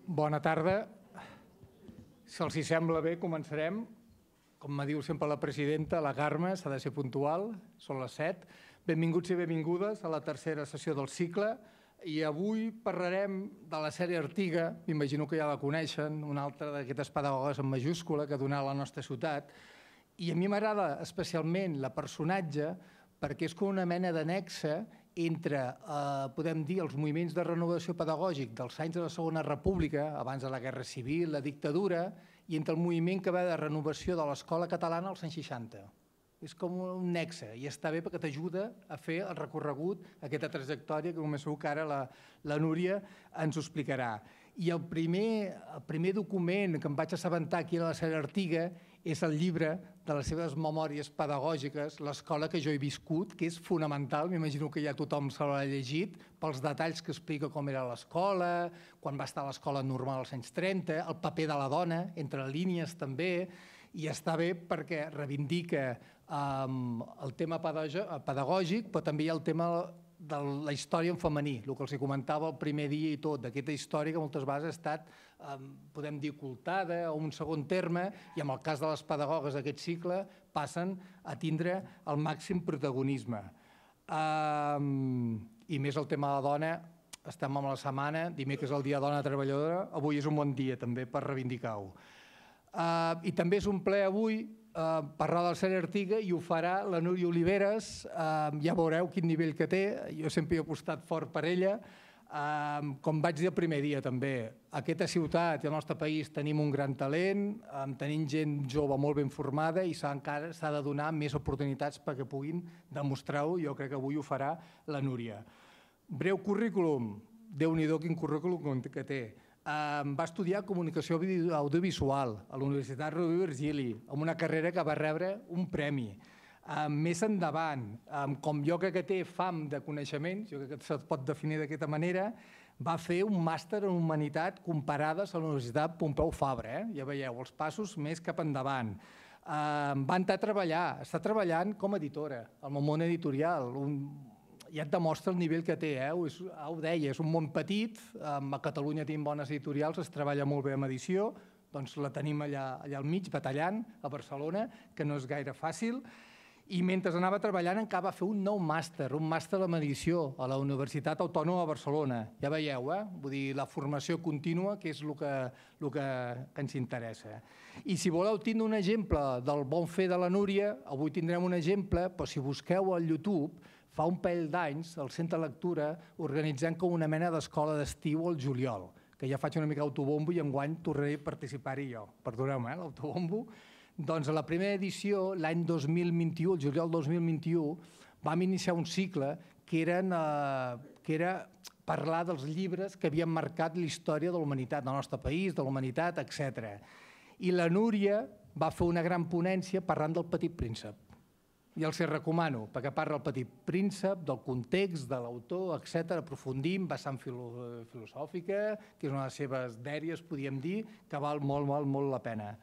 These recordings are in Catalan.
Bona tarda. Si els hi sembla bé, començarem. Com me diu sempre la presidenta, la Carme, s'ha de ser puntual, són les 7. Benvinguts i benvingudes a la tercera sessió del cicle. I avui parlarem de la sèrie Artiga, m'imagino que ja la coneixen, una altra d'aquestes pedagogues en majúscula que ha donat a la nostra ciutat. I a mi m'agrada especialment la personatge perquè és com una mena d'annexa entre, podem dir, els moviments de renovació pedagògic dels anys de la Segona República, abans de la Guerra Civil, la dictadura, i entre el moviment que va de renovació de l'escola catalana als anys 60. És com un nexe i està bé perquè t'ajuda a fer el recorregut, aquesta trajectòria que només segur que ara la Núria ens ho explicarà. I el primer document que em vaig assabentar aquí a la sèrie Artiga és el llibre de les seves memòries pedagògiques, l'escola que jo he viscut, que és fonamental, m'imagino que ja tothom se l'ha llegit, pels detalls que explica com era l'escola, quan va estar a l'escola normal als anys 30, el paper de la dona, entre línies també, i està bé perquè reivindica el tema pedagògic, però també hi ha el tema de la història en femení, el que els comentava el primer dia i tot, d'aquesta història que moltes vegades ha estat, podem dir, ocultada o un segon terme, i en el cas de les pedagogues d'aquest cicle passen a tindre el màxim protagonisme. I més el tema de la dona, estem en la setmana, dimecres és el dia de la dona treballadora, avui és un bon dia també per reivindicar-ho. I també és un plaer avui parlar de la sèrie Artiga i ho farà la Núria Oliveres, ja veureu quin nivell que té, jo sempre he apostat fort per ella, com vaig dir el primer dia també, aquesta ciutat i el nostre país tenim un gran talent, tenim gent jove molt ben formada i s'ha de donar més oportunitats perquè puguin demostrar-ho, jo crec que avui ho farà la Núria. Breu currículum, Déu-n'hi-do quin currículum que té. Va estudiar comunicació audiovisual a la Universitat Rovira i Virgili, amb una carrera que va rebre un premi. Més endavant, com jo crec que té fam de coneixements, jo crec que se't pot definir d'aquesta manera, va fer un màster en Humanitat comparades a la Universitat Pompeu Fabra. Ja veieu, els passos més cap endavant. Va entrar a treballar, està treballant com a editora, al món editorial, ja et demostra el nivell que té, ho deia, és un món petit, a Catalunya tenim bones editorials, es treballa molt bé amb edició, doncs la tenim allà al mig, batallant, a Barcelona, que no és gaire fàcil, i mentre anava treballant encara va fer un nou màster, un màster en edició a la Universitat Autònoma de Barcelona, ja veieu, vull dir, la formació contínua, que és el que ens interessa. I si voleu tindre un exemple del bon fer de la Núria, avui tindrem un exemple, però si busqueu al YouTube, fa un parell d'anys, al Centre de Lectura, organitzem com una mena d'escola d'estiu al juliol, que ja faig una mica d'autobombo i enguany tornaré a participar-hi jo. Perdoneu-me, l'autobombo. Doncs a la primera edició, l'any 2021, el juliol 2021, vam iniciar un cicle que era parlar dels llibres que havien marcat la història de la humanitat, del nostre país, de la humanitat, etc. I la Núria va fer una gran ponència parlant del Petit Príncep. I els hi recomano, perquè parla del Petit Príncep, del context, de l'autor, etc. Aprofundim, vessant filosòfica, que és una de les seves dèries, podríem dir, que val molt la pena.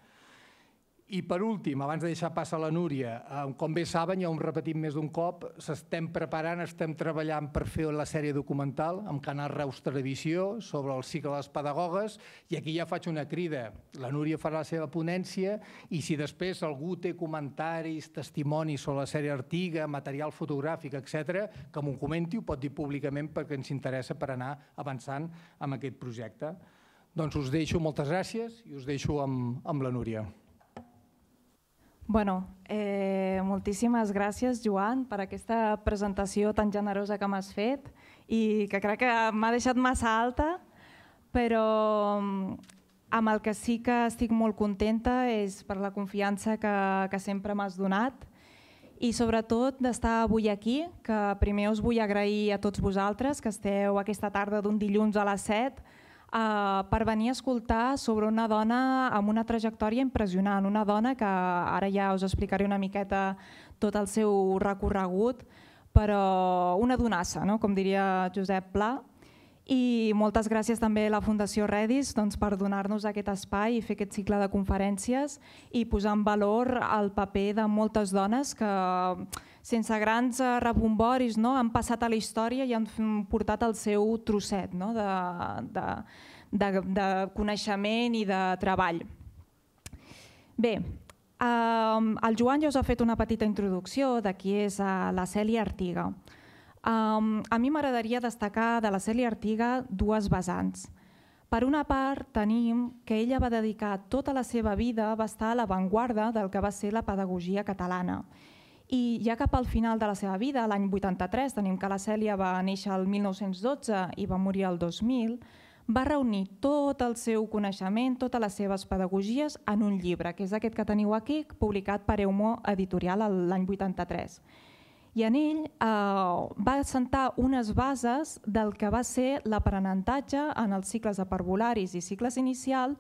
I per últim, abans de deixar passar a la Núria, com bé saben, ja ho hem repetit més d'un cop, s'estem preparant, estem treballant per fer la sèrie documental amb Canal Reus Televisió sobre el cicle de les pedagogues, i aquí ja faig una crida. La Núria farà la seva ponència i si després algú té comentaris, testimonis sobre la sèrie Artiga, material fotogràfic, etc., que m'ho comenti, ho pot dir públicament perquè ens interessa per anar avançant amb aquest projecte. Doncs us deixo, moltes gràcies, i us deixo amb la Núria. Bueno, moltíssimes gràcies, Joan, per aquesta presentació tan generosa que m'has fet i que crec que m'ha deixat massa alta, però amb el que sí que estic molt contenta és per la confiança que sempre m'has donat i sobretot d'estar avui aquí, que primer us vull agrair a tots vosaltres que esteu aquesta tarda d'un dilluns a les 7 per venir a escoltar sobre una dona amb una trajectòria impressionant, una dona que ara ja us explicaré una miqueta tot el seu recorregut, però una donassa, com diria Josep Pla. I moltes gràcies també a la Fundació Redis per donar-nos aquest espai i fer aquest cicle de conferències i posar en valor el paper de moltes dones que, sense grans rebomboris, han passat a la història i han portat el seu trosset de coneixement i de treball. Bé, el Joan ja us ha fet una petita introducció de qui és la Cèlia Artiga. A mi m'agradaria destacar de la Cèlia Artiga dues vessants. Per una part, tenim que ella va dedicar tota la seva vida, va estar a l'avantguarda del que va ser la pedagogia catalana. I ja cap al final de la seva vida, l'any 83, tenim que la Cèlia va néixer el 1912 i va morir el 2000, va reunir tot el seu coneixement, totes les seves pedagogies en un llibre, que és aquest que teniu aquí, publicat per Eumo Editorial l'any 83. I en ell va assentar unes bases del que va ser l'aprenentatge en els cicles de parvularis i cicles inicial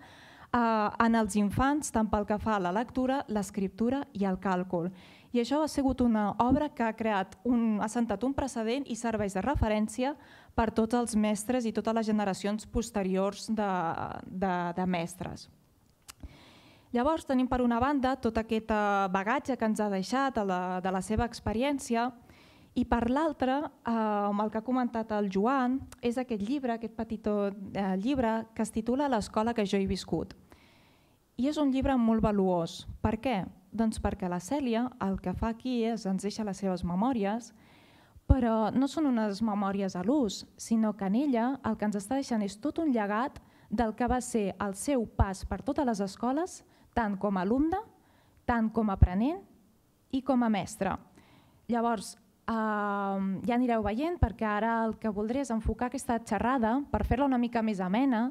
en els infants, tant pel que fa a la lectura, l'escriptura i el càlcul. I això ha sigut una obra que ha assentat un precedent i serveix de referència per tots els mestres i totes les generacions posteriors de mestres. Llavors tenim per una banda tot aquest bagatge que ens ha deixat de la seva experiència i per l'altra, el que ha comentat el Joan, és aquest llibre, aquest petit llibre que es titula L'escola que jo he viscut. I és un llibre molt valuós. Per què? Doncs perquè la Cèlia el que fa aquí és ens deixa les seves memòries, però no són unes memòries a l'ús, sinó que en ella el que ens està deixant és tot un llegat del que va ser el seu pas per totes les escoles, tant com a alumne, tant com a aprenent i com a mestre. Llavors, ja anireu veient, perquè ara el que voldré és enfocar aquesta xerrada, per fer-la una mica més amena,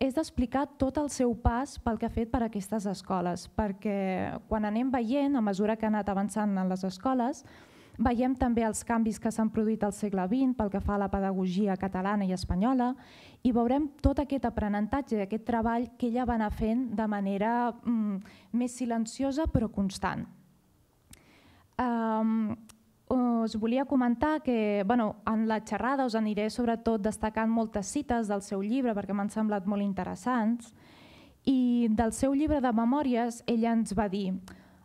és d'explicar tot el seu pas pel que ha fet per aquestes escoles, perquè quan anem veient, a mesura que ha anat avançant en les escoles, veiem també els canvis que s'han produït al segle XX pel que fa a la pedagogia catalana i espanyola i veurem tot aquest aprenentatge i aquest treball que ella va anar fent de manera més silenciosa però constant. Us volia comentar que en la xerrada us aniré sobretot destacant moltes cites del seu llibre perquè m'han semblat molt interessants i del seu llibre de memòries ella ens va dir: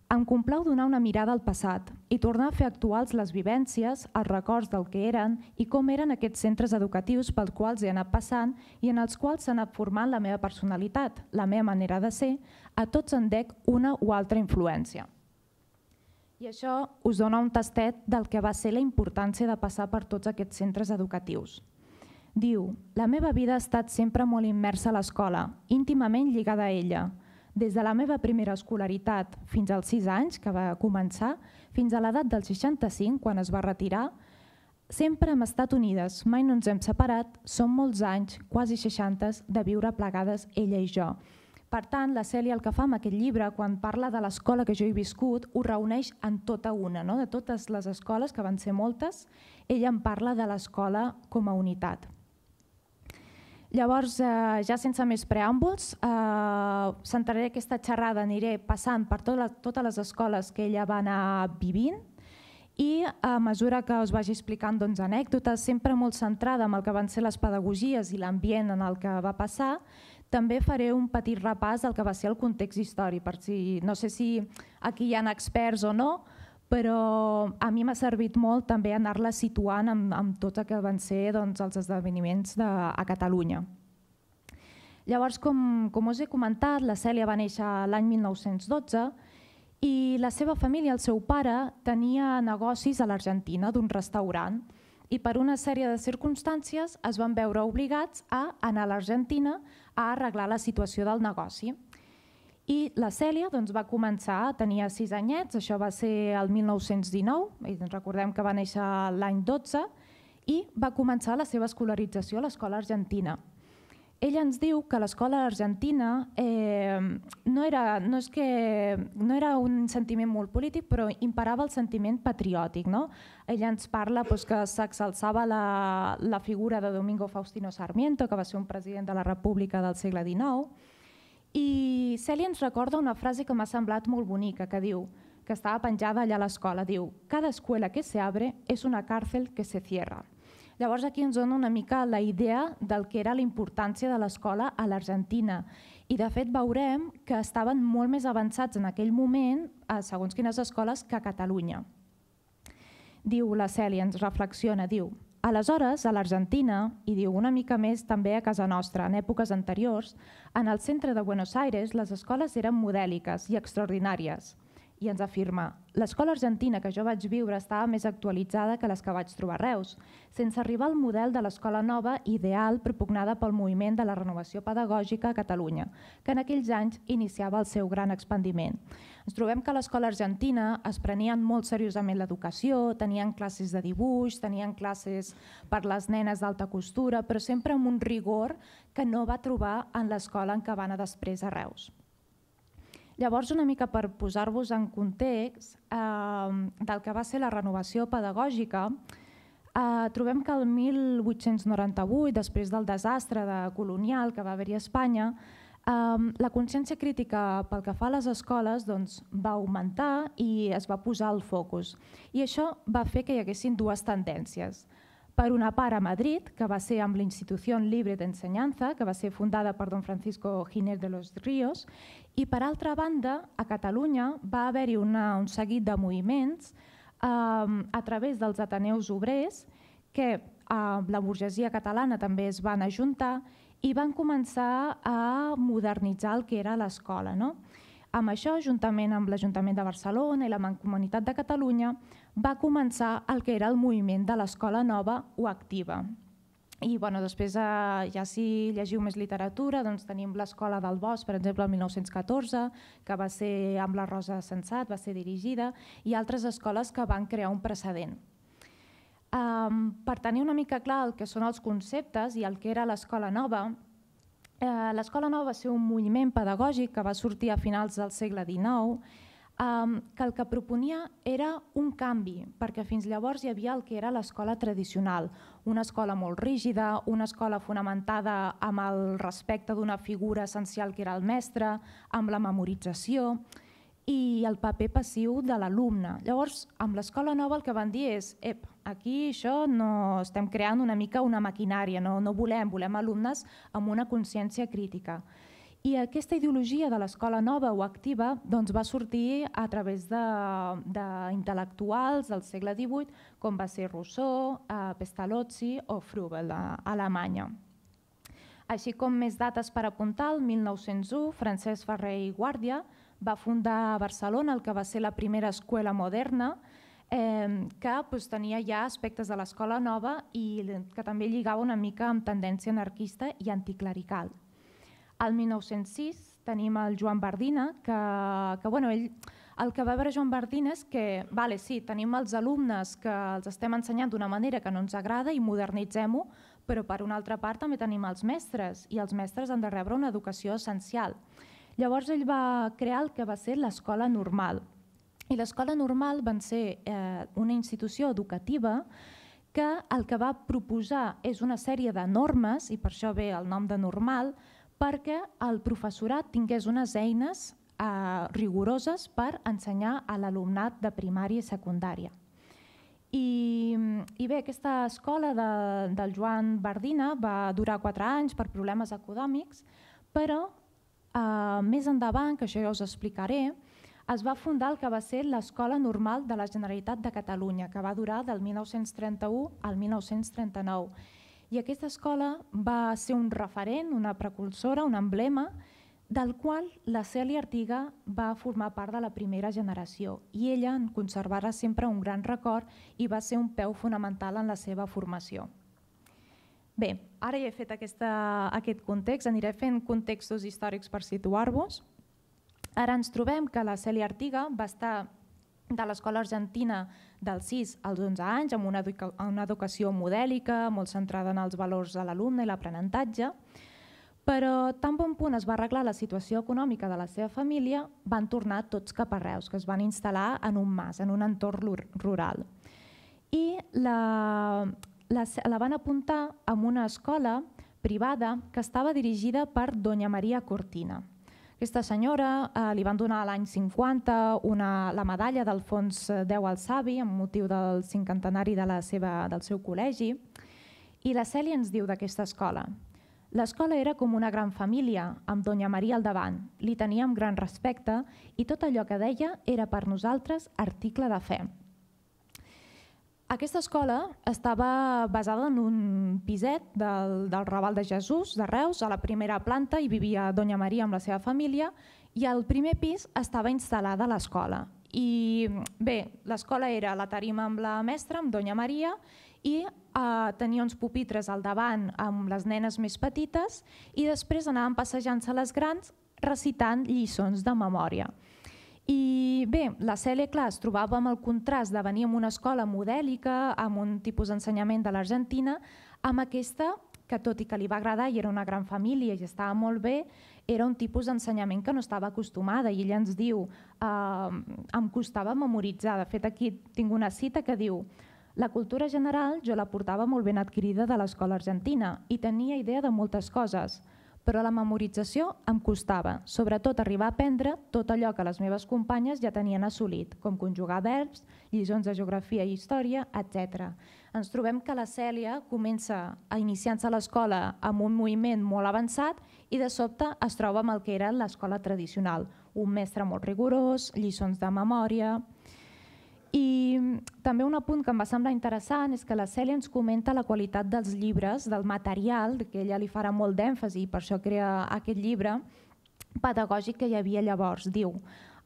em complau donar una mirada al passat i tornar a fer actuals les vivències, els records del que eren i com eren aquests centres educatius pels quals he anat passant i en els quals s'ha anat formant la meva personalitat, la meva manera de ser, a tots en dec una o altra influència. I això us dona un tastet del que va ser la importància de passar per tots aquests centres educatius. Diu: la meva vida ha estat sempre molt immersa a l'escola, íntimament lligada a ella. Des de la meva primera escolaritat fins als 6 anys, que va començar, fins a l'edat dels 65, quan es va retirar, sempre hem estat unides, mai no ens hem separat, són molts anys, quasi 60, de viure plegades ella i jo. Per tant, la Cèlia el que fa amb aquest llibre, quan parla de l'escola que jo he viscut, ho reuneix en tota una, de totes les escoles, que van ser moltes, ella en parla de l'escola com a unitat. Llavors, ja sense més preàmbuls, centraré aquesta xerrada, aniré passant per totes les escoles que ella va anar vivint i a mesura que us vagi explicant anècdotes, sempre molt centrada en el que van ser les pedagogies i l'ambient en el que va passar, també faré un petit repàs del que va ser el context històric, per si no sé si aquí hi ha experts o no, però a mi m'ha servit molt també anar-la situant amb tot el que van ser els esdeveniments a Catalunya. Llavors, com us he comentat, la Cèlia va néixer l'any 1912 i la seva família, el seu pare, tenia negocis a l'Argentina d'un restaurant i per una sèrie de circumstàncies es van veure obligats a anar a l'Argentina a arreglar la situació del negoci. I la Cèlia va començar, tenia 6 anyets, això va ser el 1919, recordem que va néixer l'any 12, i va començar la seva escolarització a l'escola argentina. Ella ens diu que l'escola argentina no era un sentiment molt polític, però imperava el sentiment patriòtic. Ella ens parla que s'exalçava la figura de Domingo Faustino Sarmiento, que va ser un president de la República del segle XIX, i Cèlia ens recorda una frase que m'ha semblat molt bonica, que diu, que estava penjada allà a l'escola, diu: cada escuela que se abre es una cárcel que se cierra. Llavors aquí ens dona una mica la idea del que era la importància de l'escola a l'Argentina i de fet veurem que estaven molt més avançats en aquell moment, segons quines escoles, que a Catalunya. Diu la Cèlia, ens reflexiona, diu: Aleshores, a l'Argentina, i diu una mica més també a casa nostra, en èpoques anteriors, en el centre de Buenos Aires les escoles eren modèliques i extraordinàries. I ens afirma, l'escola argentina que jo vaig viure estava més actualitzada que les que vaig trobar a Reus, sense arribar al model de l'escola nova ideal propugnada pel moviment de la renovació pedagògica a Catalunya, que en aquells anys iniciava el seu gran expandiment. Ens trobem que a l'escola argentina es prenien molt seriosament l'educació, tenien classes de dibuix, tenien classes per les nenes d'alta costura, però sempre amb un rigor que no va trobar en l'escola en què va anar després a Reus. Llavors, una mica per posar-vos en context del que va ser la renovació pedagògica, trobem que el 1898, després del desastre colonial que va haver-hi a Espanya, la consciència crítica pel que fa a les escoles va augmentar i es va posar el focus. I això va fer que hi haguessin dues tendències. Per una part a Madrid, que va ser amb l'Institución Libre de Enseñanza, que va ser fundada per don Francisco Giner de los Ríos, i per altra banda, a Catalunya va haver-hi un seguit de moviments a través dels ateneus obrers que la burgesia catalana també es van ajuntar i van començar a modernitzar el que era l'escola. Amb això, juntament amb l'Ajuntament de Barcelona i la Mancomunitat de Catalunya, va començar el que era el moviment de l'escola nova o activa. I després, ja si llegiu més literatura, tenim l'Escola del Bosc, per exemple, el 1914, que va ser amb la Rosa Sensat, va ser dirigida, i altres escoles que van crear un precedent. Per tenir una mica clar el que són els conceptes i el que era l'escola nova, l'escola nova va ser un moviment pedagògic que va sortir a finals del segle XIX, que el que proponia era un canvi, perquè fins llavors hi havia el que era l'escola tradicional, una escola molt rígida, una escola fonamentada amb el respecte d'una figura essencial que era el mestre, amb la memorització i el paper passiu de l'alumne. Llavors, amb l'escola nova el que van dir és aquí això no estem creant una mica una maquinària, no volem alumnes amb una consciència crítica. I aquesta ideologia de l'escola nova o activa va sortir a través d'intel·lectuals del segle XVIII, com va ser Rousseau, Pestalozzi o Froebel a Alemanya. Així com més dates per apuntar, el 1901, Francesc Ferrer i Guàrdia va fundar a Barcelona el que va ser la primera escola moderna, que tenia ja aspectes de l'escola nova i que també lligava una mica amb tendència anarquista i anticlerical. Al 1906 tenim el Joan Bardina, que ell el que va veure Joan Bardina és que, sí, tenim els alumnes que els estem ensenyant d'una manera que no ens agrada i modernitzem-ho, però per una altra part també tenim els mestres i els mestres han de rebre una educació essencial. Llavors ell va crear el que va ser l'escola normal. I l'escola normal va ser una institució educativa que el que va proposar és una sèrie de normes, i per això ve el nom de normal, perquè el professorat tingués unes eines rigoroses per ensenyar a l'alumnat de primària i secundària. I bé, aquesta escola del Joan Bardina va durar 4 anys per problemes econòmics, però més endavant, que això ja us explicaré, es va fundar el que va ser l'Escola Normal de la Generalitat de Catalunya, que va durar del 1931 al 1939. I aquesta escola va ser un referent, una precursora, un emblema, del qual la Cèlia Artiga va formar part de la primera generació i ella en conservarà sempre un gran record i va ser un peu fonamental en la seva formació. Bé, ara ja he fet aquest context, aniré fent contextos històrics per situar-vos. Ara ens trobem que la Cèlia Artiga va estar de l'escola argentina dels 6 als 11 anys amb una educació modèlica, molt centrada en els valors de l'alumne i l'aprenentatge, però tan bon punt es va arreglar la situació econòmica de la seva família, van tornar tots cap a Reus, que es van instal·lar en un mas, en un entorn rural. I la van apuntar a una escola privada que estava dirigida per Doña Maria Cortina. Aquesta senyora li van donar l'any 50 la medalla d'Alfons X el Savi amb motiu del 50enari del seu col·legi i la Cèlia ens diu d'aquesta escola: l'escola era com una gran família, amb Doña Maria al davant, li teníem gran respecte i tot allò que deia era per nosaltres article de fe. Aquesta escola estava basada en un piset del Raval de Jesús, de Reus. A la primera planta hi vivia Doña Maria amb la seva família i al primer pis estava instal·lada l'escola. I bé, l'escola era la tarima amb la mestra, amb Doña Maria, i tenia uns pupitres al davant amb les nenes més petites i després anaven passejant-se les grans recitant lliçons de memòria. I bé, la Cèlia, clar, es trobava amb el contrast de venir a una escola modèlica, amb un tipus d'ensenyament de l'Argentina, amb aquesta, que tot i que li va agradar i era una gran família i estava molt bé, era un tipus d'ensenyament que no estava acostumada i ella ens diu, em costava memoritzar. De fet, aquí tinc una cita que diu: la cultura general jo la portava molt ben adquirida de l'escola argentina i tenia idea de moltes coses, però la memorització em costava, sobretot arribar a aprendre tot allò que les meves companyes ja tenien assolit, com conjugar verbs, lliçons de geografia i història, etc. Ens trobem que la Cèlia comença a iniciar-se a l'escola amb un moviment molt avançat i de sobte es troba amb el que era l'escola tradicional, un mestre molt rigorós, lliçons de memòria. I també un apunt que em va semblar interessant és que la Cèlia ens comenta la qualitat dels llibres, del material, que ella li farà molt d'èmfasi i per això crea aquest llibre pedagògic que hi havia llavors. Diu: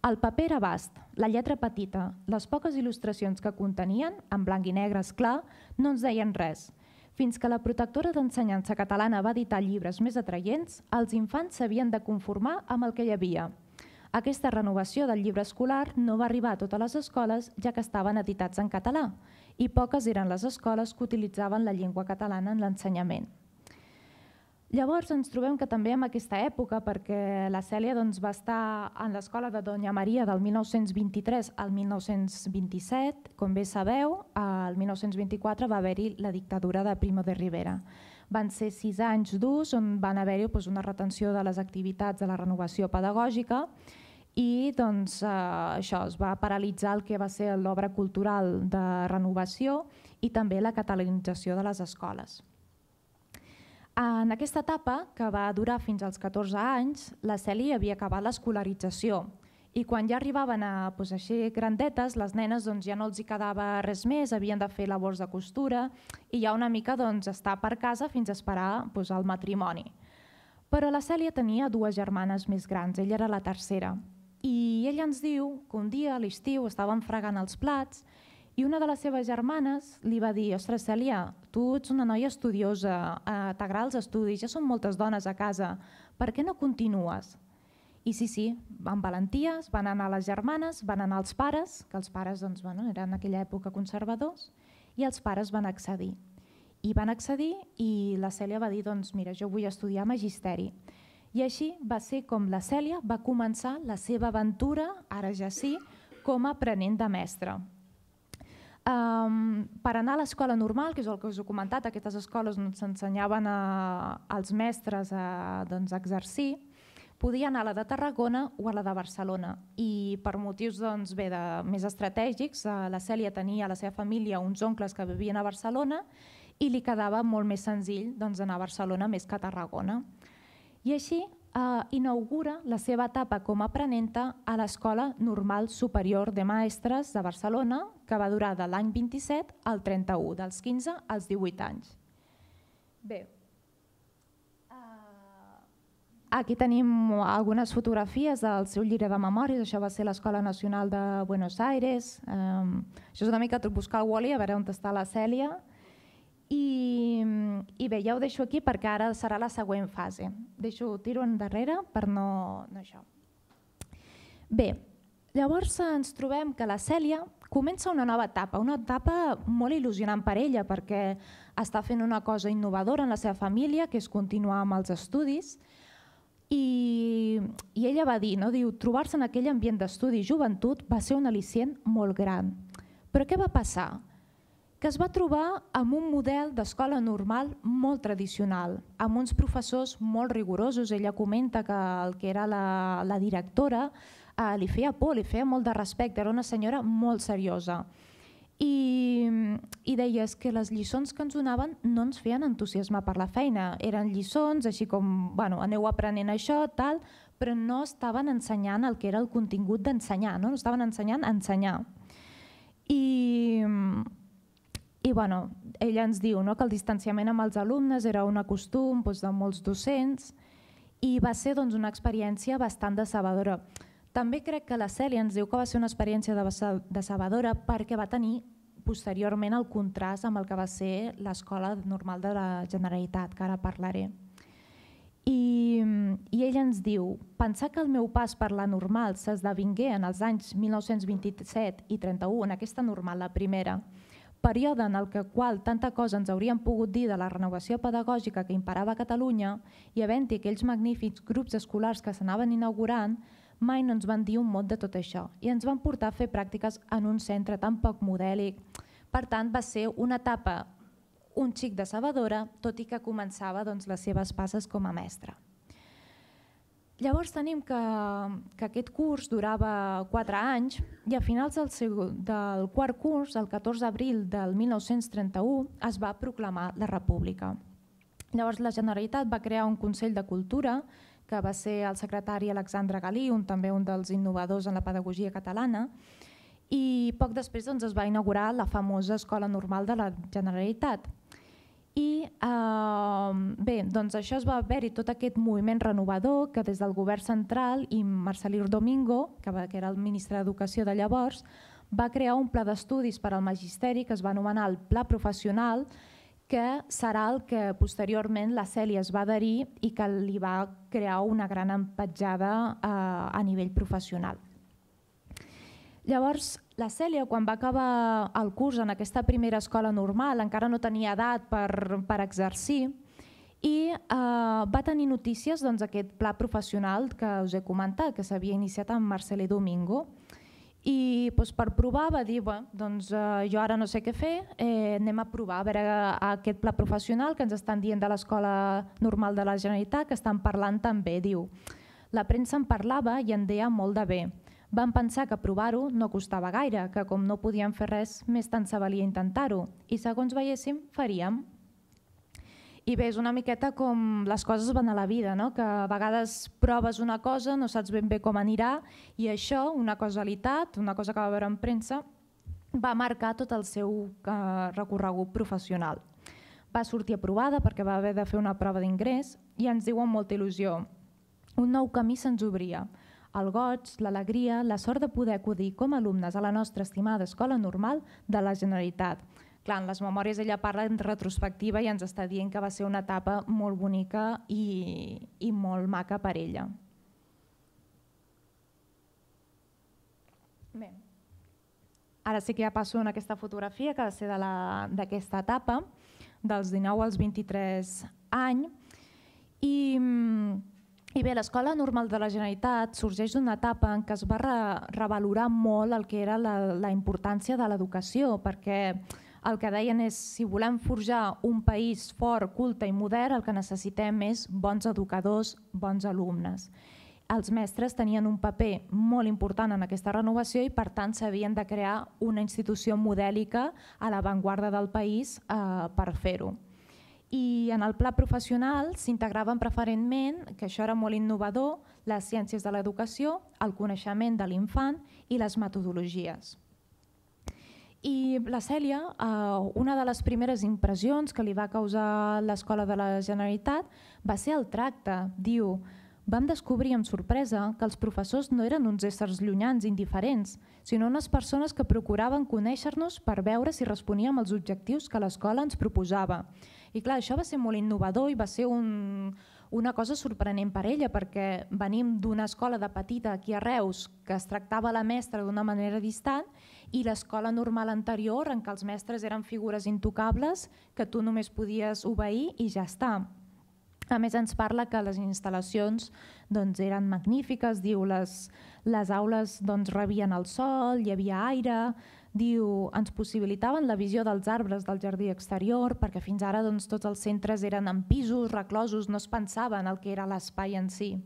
el paper era vast, la lletra petita, les poques il·lustracions que contenien, en blanc i negre esclar, no ens deien res. Fins que la protectora d'ensenyança catalana va editar llibres més atraients, els infants s'havien de conformar amb el que hi havia. Aquesta renovació del llibre escolar no va arribar a totes les escoles, ja que estaven editats en català, i poques eren les escoles que utilitzaven la llengua catalana en l'ensenyament. Llavors ens trobem que també en aquesta època, perquè la Cèlia va estar en l'escola de Doña Maria del 1923 al 1927, com bé sabeu, al 1924 va haver-hi la dictadura de Primo de Rivera. Van ser 6 anys durs on van haver-hi una retenció de les activitats de la renovació pedagògica i això es va paralitzar el que va ser l'obra cultural de renovació i també la catalanització de les escoles. En aquesta etapa, que va durar fins als 14 anys, la Cèlia havia acabat l'escolarització i quan ja arribaven a així grandetes, les nenes ja no els hi quedava res més, havien de fer labors de costura i ja una mica estar per casa fins a esperar el matrimoni. Però la Cèlia tenia 2 germanes més grans, ella era la tercera. I ella ens diu que un dia a l'estiu estaven fregant els plats i una de les seves germanes li va dir: ostres, Cèlia, tu ets una noia estudiosa, t'agraden els estudis, ja són moltes dones a casa, per què no continues? I sí, amb valenties van anar les germanes, van anar els pares, que els pares eren en aquella època conservadors, i els pares van accedir. I van accedir i la Cèlia va dir: mira, jo vull estudiar magisteri. I així va ser com la Cèlia va començar la seva aventura, ara ja sí, com a aprenent de mestre. Per anar a l'escola normal, que és el que us he comentat, aquestes escoles on s'ensenyaven als mestres a exercir, podia anar a la de Tarragona o a la de Barcelona. I per motius més estratègics, la Cèlia tenia a la seva família uns oncles que vivien a Barcelona i li quedava molt més senzill anar a Barcelona més que a Tarragona. I així inaugura la seva etapa com a aprenenta a l'Escola Normal Superior de Maestres de Barcelona, que va durar de l'any 27 al 31, dels 15 als 18 anys. Bé, aquí tenim algunes fotografies del seu llibre de memòries. Això va ser l'Escola Nacional de Buenos Aires. Això és una mica buscar el Wall-E, a veure on està la Cèlia. I bé, ja ho deixo aquí perquè ara serà la següent fase. Tiro endarrere per no això. Bé, llavors ens trobem que la Cèlia comença una nova etapa molt il·lusionant per ella perquè està fent una cosa innovadora en la seva família, que és continuar amb els estudis. I ella va dir, trobar-se en aquell ambient d'estudi i joventut va ser un al·licient molt gran. Però què va passar? Que es va trobar amb un model d'escola normal molt tradicional, amb uns professors molt rigorosos. Ella comenta que el que era la directora li feia por, li feia molt de respecte, era una senyora molt seriosa. I deia que les lliçons que ens donaven no ens feien entusiasme per la feina. Eren lliçons així com, aneu aprenent això, tal, però no estaven ensenyant el que era el contingut d'ensenyar, no estaven ensenyant a ensenyar. I I ella ens diu que el distanciament amb els alumnes era un costum de molts docents i va ser una experiència bastant decebedora. També crec que la Cèlia ens diu que va ser una experiència decebedora perquè va tenir posteriorment el contrast amb el que va ser l'Escola Normal de la Generalitat, que ara parlaré. I ella ens diu: pensar que el meu pas per la normal s'esdevingué en els anys 1927 i 31, en aquesta normal, la primera, període en el qual tanta cosa ens haurien pogut dir de la renovació pedagògica que imperava a Catalunya i havent-hi aquells magnífics grups escolars que s'anaven inaugurant, mai no ens van dir un mot de tot això i ens van portar a fer pràctiques en un centre tan poc modèlic. Per tant, va ser una etapa un xic decebedora, tot i que començava les seves passes com a mestra. Llavors tenim que aquest curs durava 4 anys i a finals del quart curs, el 14 d'abril del 1931, es va proclamar la República. Llavors la Generalitat va crear un Consell de Cultura, que va ser el secretari Alexandre Galí, també un dels innovadors en la pedagogia catalana, i poc després es va inaugurar la famosa Escola Normal de la Generalitat. I això es va haver-hi tot aquest moviment renovador que des del govern central i Marcelí Domingo, que era el ministre d'Educació de llavors, va crear un pla d'estudis per al magisteri que es va anomenar el Pla Professional, que serà el que posteriorment la Cèlia es va adherir i que li va crear una gran empatjada a nivell professional. Llavors, la Cèlia, quan va acabar el curs en aquesta primera escola normal, encara no tenia edat per exercir i va tenir notícies d'aquest pla professional que us he comentat, que s'havia iniciat amb Marcelí Domingo. I per provar va dir, jo ara no sé què fer, anem a provar a veure aquest pla professional que ens estan dient de l'Escola Normal de la Generalitat, que estan parlant també, diu. La premsa en parlava i en deia molt de bé. Vam pensar que provar-ho no costava gaire, que com no podíem fer res, més tant se valia intentar-ho. I segons veiéssim, faríem. I bé, és una miqueta com les coses van a la vida, que a vegades proves una cosa, no saps ben bé com anirà, i això, una causalitat, una cosa que va veure en premsa, va marcar tot el seu recorregut professional. Va sortir aprovada perquè va haver de fer una prova d'ingrés i ens diu amb molta il·lusió: un nou camí se'ns obria. El goig, l'alegria, la sort de poder acudir com a alumnes a la nostra estimada Escola Normal de la Generalitat. Clar, en les memòries ella parla en retrospectiva i ens està dient que va ser una etapa molt bonica i molt maca per ella. Bé, ara sí que ja passo en aquesta fotografia que va ser d'aquesta etapa, dels 19 als 23 anys. I bé, l'Escola Normal de la Generalitat sorgeix d'una etapa en què es va revalorar molt el que era la importància de l'educació, perquè el que deien és si volem forjar un país fort, culte i modern, el que necessitem és bons educadors, bons alumnes. Els mestres tenien un paper molt important en aquesta renovació i per tant s'havien de crear una institució modèlica a l'avantguarda del país per fer-ho. I en el pla professional s'integraven preferentment, que això era molt innovador, les ciències de l'educació, el coneixement de l'infant i les metodologies. I la Cèlia, una de les primeres impressions que li va causar l'Escola de la Generalitat va ser el tracte. Diu: vam descobrir amb sorpresa que els professors no eren uns éssers llunyans, indiferents, sinó unes persones que procuraven conèixer-nos per veure si responíem als objectius que l'escola ens proposava. I clar, això va ser molt innovador i va ser una cosa sorprenent per ella, perquè venim d'una escola de petita aquí a Reus que es tractava la mestra d'una manera distant i l'escola normal anterior en què els mestres eren figures intocables que tu només podies obeir i ja està. A més ens parla que les instal·lacions eren magnífiques, diu les aules rebien el sol, hi havia aire, diu ens possibilitaven la visió dels arbres del jardí exterior perquè fins ara tots els centres eren en pisos, reclosos, no es pensava en el que era l'espai en si.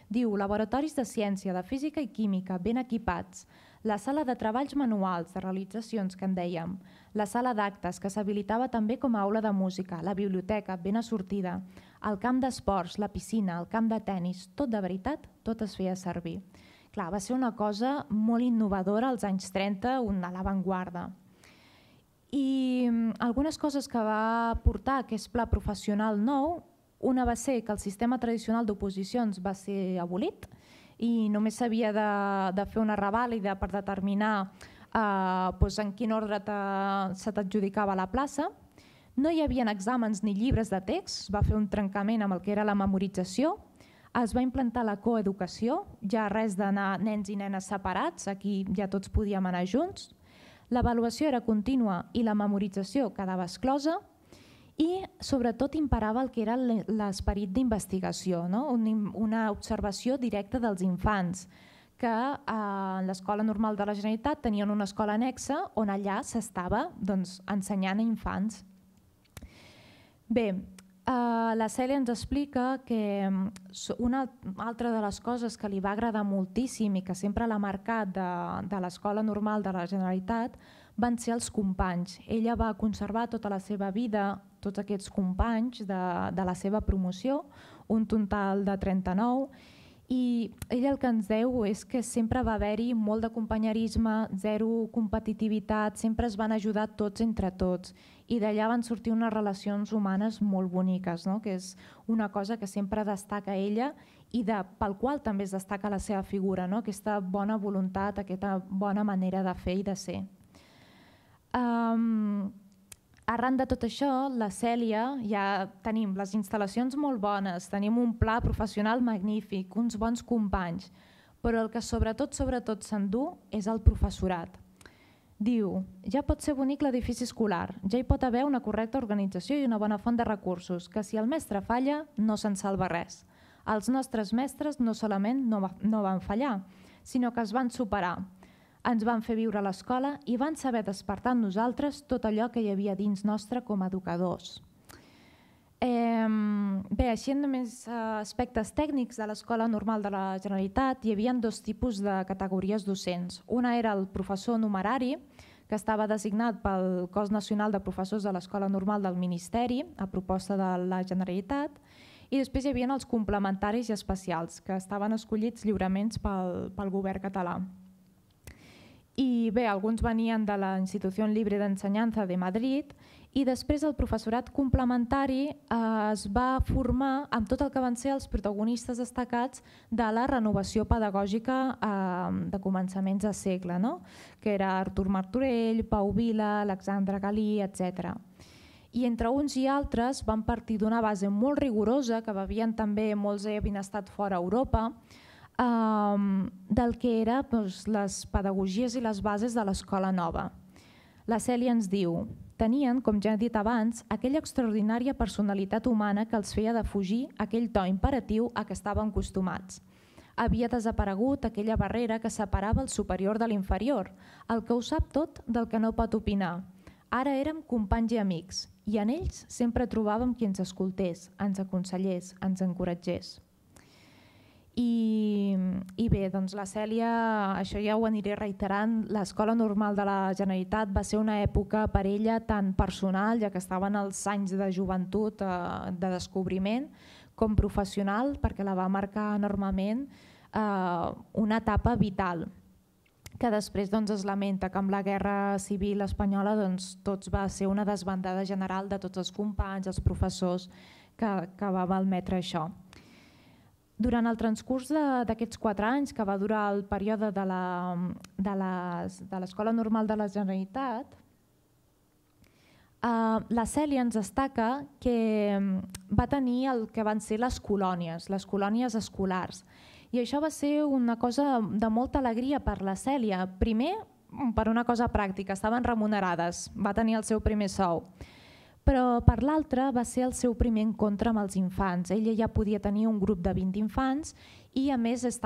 Diu laboratoris de ciència, de física i química ben equipats, la sala de treballs manuals, de realitzacions que en dèiem, la sala d'actes que s'habilitava també com a aula de música, la biblioteca ben assortida, el camp d'esports, la piscina, el camp de tennis, tot de veritat, tot es feia servir. Clar, va ser una cosa molt innovadora als anys 30, a l'avantguarda. I algunes coses que va portar aquest pla professional nou, una va ser que el sistema tradicional d'oposicions va ser abolit i només s'havia de fer una revàlida per determinar en quin ordre se t'adjudicava la plaça. No hi havia exàmens ni llibres de text, es va fer un trencament amb el que era la memorització, es va implantar la coeducació, ja res d'anar nens i nenes separats, aquí ja tots podíem anar junts. L'avaluació era contínua i la memorització quedava exclosa i sobretot imperava el que era l'esperit d'investigació, una observació directa dels infants, que a l'Escola Normal de la Generalitat tenien una escola annexa on allà s'estava ensenyant a infants. Bé, la Cèlia ens explica que una altra de les coses que li va agradar moltíssim i que sempre l'ha marcat de l'Escola Normal de la Generalitat van ser els companys. Ella va conservar tota la seva vida tots aquests companys de la seva promoció, un total de 39, i ella el que ens diu és que sempre va haver-hi molt de companyerisme, zero competitivitat, sempre es van ajudar tots entre tots i d'allà van sortir unes relacions humanes molt boniques, que és una cosa que sempre destaca ella i pel qual també es destaca la seva figura, aquesta bona voluntat, aquesta bona manera de fer i de ser. Arran de tot això, la Cèlia, ja tenim les instal·lacions molt bones, tenim un pla professional magnífic, uns bons companys, però el que sobretot s'endú és el professorat. Diu, ja pot ser bonic l'edifici escolar, ja hi pot haver una correcta organització i una bona font de recursos, que si el mestre falla no se'n salva res. Els nostres mestres no solament no van fallar, sinó que es van superar. Ens van fer viure a l'escola i van saber despertar en nosaltres tot allò que hi havia dins nostre com a educadors. Bé, així en més aspectes tècnics de l'Escola Normal de la Generalitat hi havia dos tipus de categories docents. Una era el professor numerari, que estava designat pel Cos Nacional de Professors de l'Escola Normal del Ministeri, a proposta de la Generalitat, i després hi havia els complementaris i especials, que estaven escollits lliurement pel govern català. I bé, alguns venien de la Institució Libre d'Ensenyança de Madrid i després el professorat complementari es va formar amb tot el que van ser els protagonistes destacats de la renovació pedagògica de començaments de segle, que era Artur Martorell, Pau Vila, Alexandre Galí, etc. I entre uns i altres van partir d'una base molt rigorosa, que bevien també, molts havien estat fora a Europa, del que eren les pedagogies i les bases de l'escola nova. La Cèlia ens diu, tenien, com ja he dit abans, aquella extraordinària personalitat humana que els feia defugir aquell to imperatiu a què estaven acostumats. Havia desaparegut aquella barrera que separava el superior de l'inferior, el que ho sap tot del que no pot opinar. Ara érem companys i amics, i en ells sempre trobàvem qui ens escoltés, ens aconsellés, ens encoratgés. I bé, doncs la Cèlia, això ja ho aniré reiterant, l'Escola Normal de la Generalitat va ser una època per ella tan personal, ja que estaven els anys de joventut, de descobriment, com professional, perquè la va marcar enormement una etapa vital, que després es lamenta que amb la Guerra Civil Espanyola tots va ser una desbandada general de tots els companys, els professors, que va malmetre això. Durant el transcurs d'aquests 4 anys que va durar el període de l'Escola Normal de la Generalitat, la Cèlia ens destaca que va tenir el que van ser les colònies escolars. I això va ser una cosa de molta alegria per la Cèlia. Primer, per una cosa pràctica, estaven remunerades, va tenir el seu primer sou. Però per l'altra va ser el seu primer encontre amb els infants. Ella ja podia tenir un grup de 20 infants i a més els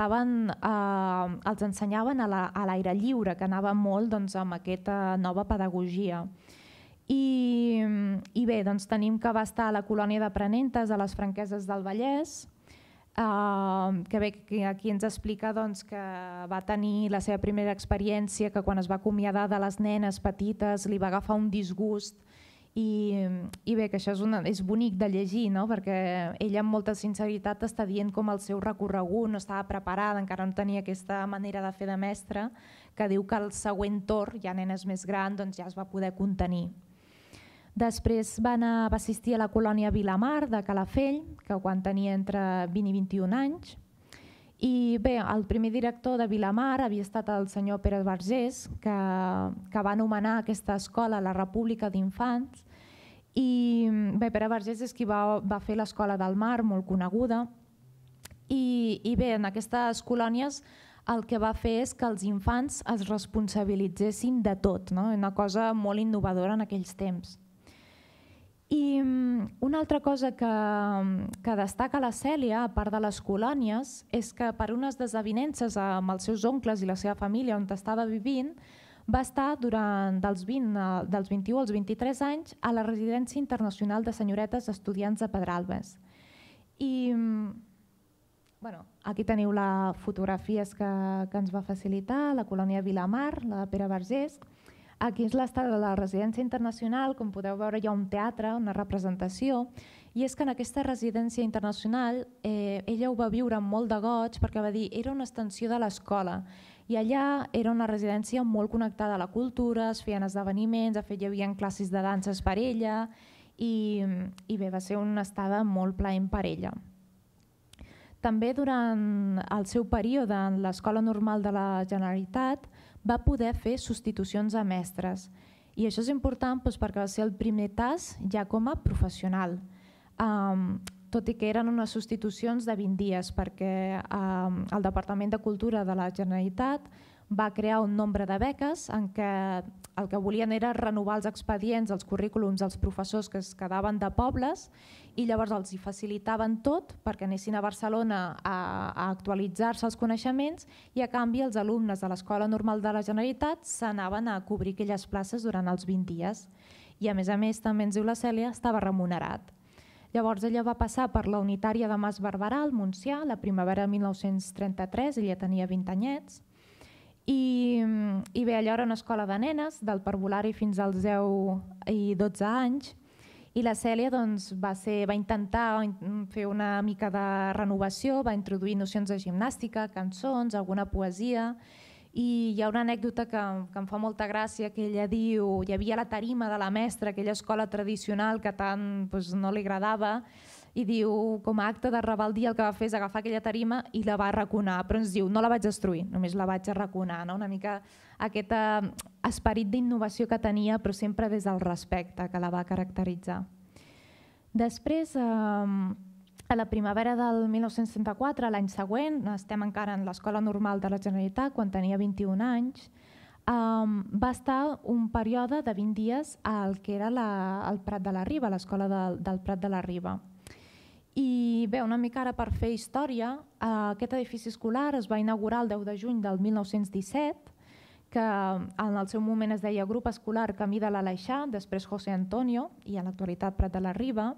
ensenyaven a l'aire lliure, que anava molt amb aquesta nova pedagogia. I bé, tenim que va estar a la colònia d'aprenentes de les Franqueses del Vallès, que aquí ens explica que va tenir la seva primera experiència, que quan es va acomiadar de les nenes petites li va agafar un disgust. I bé, que això és bonic de llegir, perquè ella amb molta sinceritat està dient com el seu recorregut, no estava preparada, encara no tenia aquesta manera de fer de mestra, que diu que el següent torn, ja nenes més grans, doncs ja es va poder contenir. Després va assistir a la colònia Vilamar de Calafell, que quan tenia entre 20 i 21 anys. I bé, el primer director de Vilamar havia estat el senyor Pere Vergés, que va anomenar aquesta escola la República d'Infants. I bé, Pere Vergés és qui va fer l'escola del Mar, molt coneguda. I bé, en aquestes colònies el que va fer és que els infants es responsabilitzessin de tot, no? Una cosa molt innovadora en aquells temps. I una altra cosa que destaca la Cèlia, a part de les colònies, és que per unes desavinences amb els seus oncles i la seva família on estava vivint, va estar durant dels 21 als 23 anys a la Residència Internacional de Senyoretes Estudiants de Pedralbes. I aquí teniu les fotografies que ens va facilitar la colònia Vilamar, la de Pere Vergés. Aquí és l'estada de la Residència Internacional, com podeu veure hi ha un teatre, una representació, i és que en aquesta residència internacional ella ho va viure amb molt de goig perquè va dir era una extensió de l'escola i allà era una residència molt connectada a la cultura, es feien esdeveniments, hi havia classes de danses per ella i bé, va ser una estada molt plaent per ella. També durant el seu període en l'Escola Normal de la Generalitat va poder fer substitucions a mestres i això és important perquè va ser el primer tas ja com a professional, tot i que eren unes substitucions de 20 dies perquè el Departament de Cultura de la Generalitat va crear un nombre de beques en què el que volien era renovar els expedients, els currículums dels professors que es quedaven de pobles i llavors els hi facilitaven tot perquè anessin a Barcelona a actualitzar-se els coneixements i a canvi els alumnes de l'Escola Normal de la Generalitat s'anaven a cobrir aquelles places durant els 20 dies i a més, també ens diu la Cèlia, estava remunerat. Llavors ella va passar per la unitària de Mas Barberà al Montsià, la primavera de 1933, ella tenia 20 anyets. I bé, allò era una escola de nenes, del parvulari fins als 10 i 12 anys, i la Cèlia va intentar fer una mica de renovació, va introduir nocions de gimnàstica, cançons, alguna poesia, i hi ha una anècdota que em fa molta gràcia, que ella diu hi havia la tarima de la mestra, aquella escola tradicional que tant no li agradava, i diu, com a acte de rebeldia el que va fer és agafar aquella tarima i la va arraconar, però ens diu, no la vaig destruir, només la vaig arraconar, una mica aquest esperit d'innovació que tenia, però sempre des del respecte que la va caracteritzar. Després, a la primavera del 1964, l'any següent, estem encara en l'Escola Normal de la Generalitat, quan tenia 21 anys, va estar un període de 20 dies al que era el Prat de la Riba, l'escola del Prat de la Riba. I bé, una mica ara per fer història, aquest edifici escolar es va inaugurar el 10 de juny del 1917, que en el seu moment es deia Grup Escolar Camí de l'Aleixar, després José Antonio i en l'actualitat Prat de la Riba,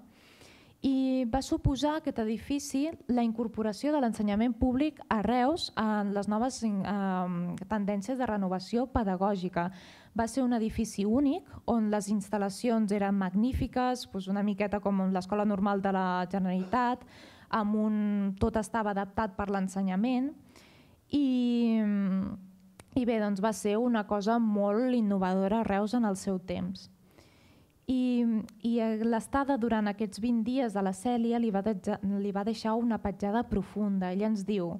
i va suposar aquest edifici la incorporació de l'ensenyament públic a Reus en les noves tendències de renovació pedagògica. Va ser un edifici únic on les instal·lacions eren magnífiques, una miqueta com l'Escola Normal de la Generalitat, tot estava adaptat per l'ensenyament i bé, va ser una cosa molt innovadora a Reus en el seu temps. I l'estada durant aquests 20 dies de la Cèlia li va deixar una petjada profunda. Ella ens diu: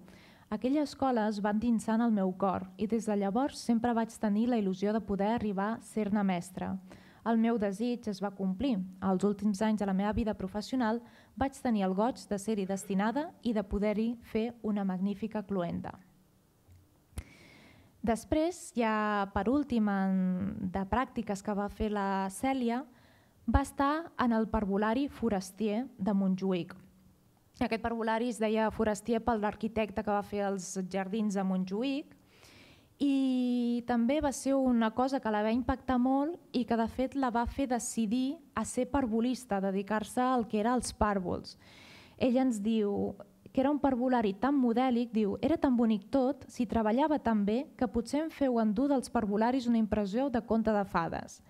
aquella escola es va endinsar en el meu cor i des de llavors sempre vaig tenir la il·lusió de poder arribar a ser-ne mestra. El meu desig es va complir. Als últims anys de la meva vida professional vaig tenir el goig de ser-hi destinada i de poder-hi fer una magnífica cloenda. Després, ja per últim, de pràctiques que va fer la Cèlia, va estar en el parvulari Forestier de Montjuïc. Aquest parvulari es deia Forestier per l'arquitecte que va fer els jardins de Montjuïc i també va ser una cosa que la va impactar molt i que de fet la va fer decidir a ser parvulista, a dedicar-se al que eren els pàrvuls. Ella ens diu que era un parvulari tan modèlic, diu, era tan bonic tot, s'hi treballava tan bé que potser em feu endur dels parvularis una impressió de conte de fades.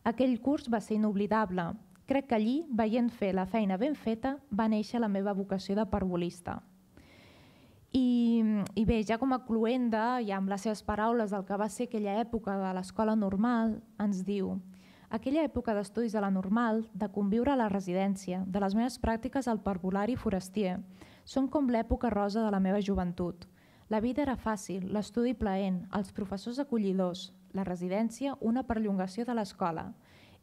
Aquell curs va ser inoblidable. Crec que allí, veient fer la feina ben feta, va néixer la meva vocació de parvulista. I bé, ja com a cluenda, i amb les seves paraules del que va ser aquella època de l'escola normal, ens diu: aquella època d'estudis a la normal, de conviure a la residència, de les meves pràctiques al parvulari forestier, són com l'època rosa de la meva joventut. La vida era fàcil, l'estudi plaent, els professors acollidors, la residència una perllongació de l'escola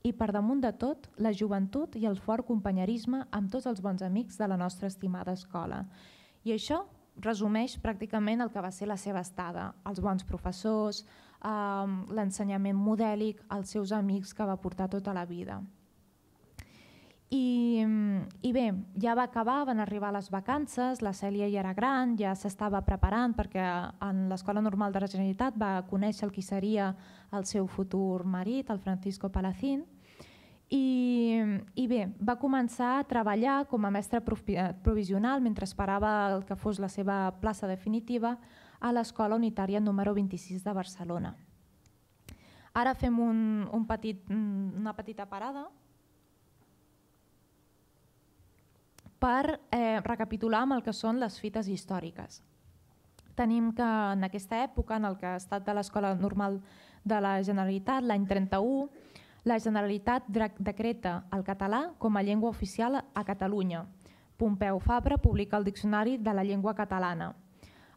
i, per damunt de tot, la joventut i el fort companyerisme amb tots els bons amics de la nostra estimada escola. I això resumeix pràcticament el que va ser la seva estada, els bons professors, l'ensenyament modèlic, els seus amics que va portar tota la vida. I bé, ja va acabar, van arribar les vacances, la Cèlia ja era gran, ja s'estava preparant perquè en l'Escola Normal de la Generalitat va conèixer el qui seria el seu futur marit, el Francisco Palacín, i bé, va començar a treballar com a mestre provisional mentre esperava que fos la seva plaça definitiva a l'Escola Unitària número 26 de Barcelona. Ara fem una petita parada per recapitular amb el que són les fites històriques. Tenim que en aquesta època, en el que ha estat de l'Escola Normal de la Generalitat, l'any 31, la Generalitat decreta el català com a llengua oficial a Catalunya. Pompeu Fabra publica el Diccionari de la Llengua Catalana.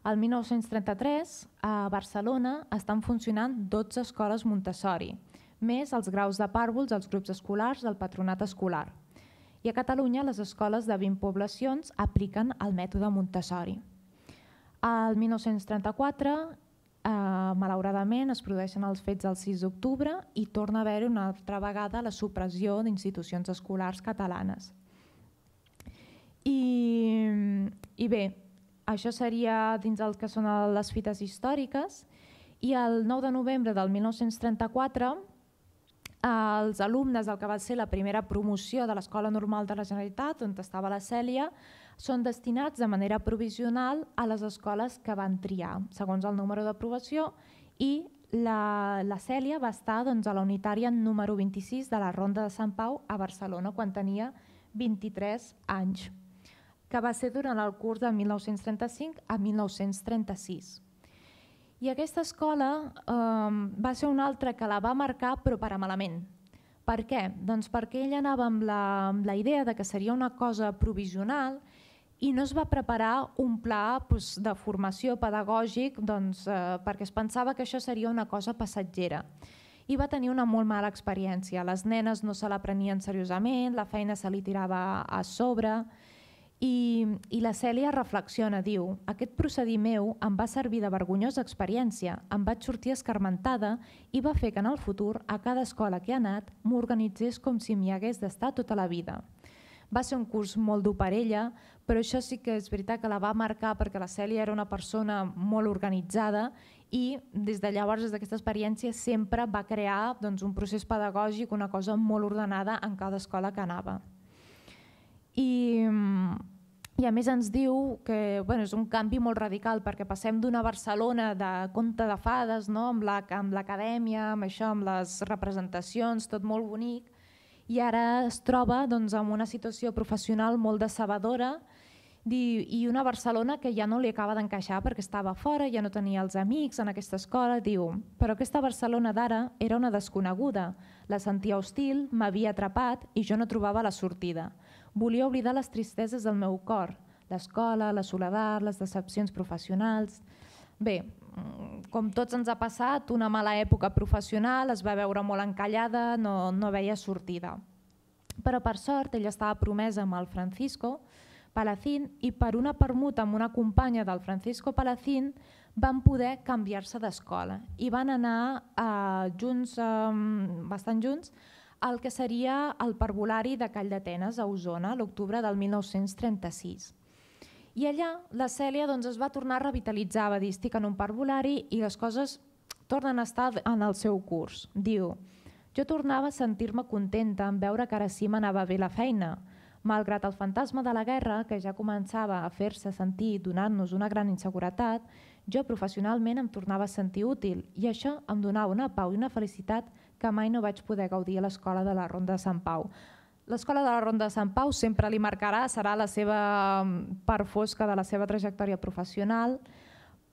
El 1933, a Barcelona, estan funcionant 12 escoles Montessori, més els graus de pàrvuls als grups escolars del patronat escolar. I a Catalunya, les escoles de 20 poblacions apliquen el mètode Montessori. El 1934, malauradament, es produeixen els fets del 6 d'octubre i torna a haver-hi una altra vegada la supressió d'institucions escolars catalanes. I bé, això seria dins el que són les fites històriques, i el 9 de novembre del 1934 els alumnes del que va ser la primera promoció de l'Escola Normal de la Generalitat, on estava la Cèlia, són destinats de manera provisional a les escoles que van triar, segons el número d'aprovació, i la Cèlia va estar a la unitària número 26 de la Ronda de Sant Pau a Barcelona quan tenia 23 anys, que va ser durant el curs de 1935 a 1936. I aquesta escola va ser una altra que la va marcar, però per a malament. Per què? Doncs perquè ella anava amb la idea de que seria una cosa provisional i no es va preparar un pla de formació pedagògic perquè es pensava que això seria una cosa passatgera. I va tenir una molt mala experiència. Les nenes no se la prenien seriosament, la feina se li tirava a sobre. I la Cèlia reflexiona, diu: aquest procediment meu em va servir de vergonyosa experiència, em vaig sortir escarmentada i va fer que en el futur a cada escola que he anat m'organitzés com si m'hi hagués d'estar tota la vida. Va ser un curs molt dur per ella, però això sí que és veritat que la va marcar perquè la Cèlia era una persona molt organitzada i des de llavors, des d'aquesta experiència, sempre va crear un procés pedagògic, una cosa molt ordenada en cada escola que anava. I a més ens diu que és un canvi molt radical perquè passem d'una Barcelona de conte de fades, amb l'acadèmia, amb això, amb les representacions, tot molt bonic, i ara es troba en una situació professional molt decebedora i una Barcelona que ja no li acaba d'encaixar perquè estava fora, ja no tenia els amics en aquesta escola. Diu: però aquesta Barcelona d'ara era una desconeguda, la sentia hostil, m'havia atrapat i jo no trobava la sortida. Volia oblidar les tristeses del meu cor, l'escola, la soledat, les decepcions professionals. Bé, com tots ens ha passat, una mala època professional, es va veure molt encallada, no veia sortida. Però per sort ella estava promesa amb el Francisco Palacín i per una permuta amb una companya del Francisco Palacín van poder canviar-se d'escola i van anar bastant junts al que seria el parvulari de Call d'Atenes a Osona, l'octubre del 1936. I allà la Cèlia es va tornar a revitalitzar, va dir: estic en un parvulari i les coses tornen a estar en el seu curs. Diu: jo tornava a sentir-me contenta en veure que ara sí m'anava bé la feina. Malgrat el fantasma de la guerra, que ja començava a fer-se sentir donant-nos una gran inseguretat, jo professionalment em tornava a sentir útil i això em donava una pau i una felicitat que mai no vaig poder gaudir a l'escola de la Ronda de Sant Pau. L'escola de la Ronda de Sant Pau sempre li marcarà, serà la seva part fosca de la seva trajectòria professional,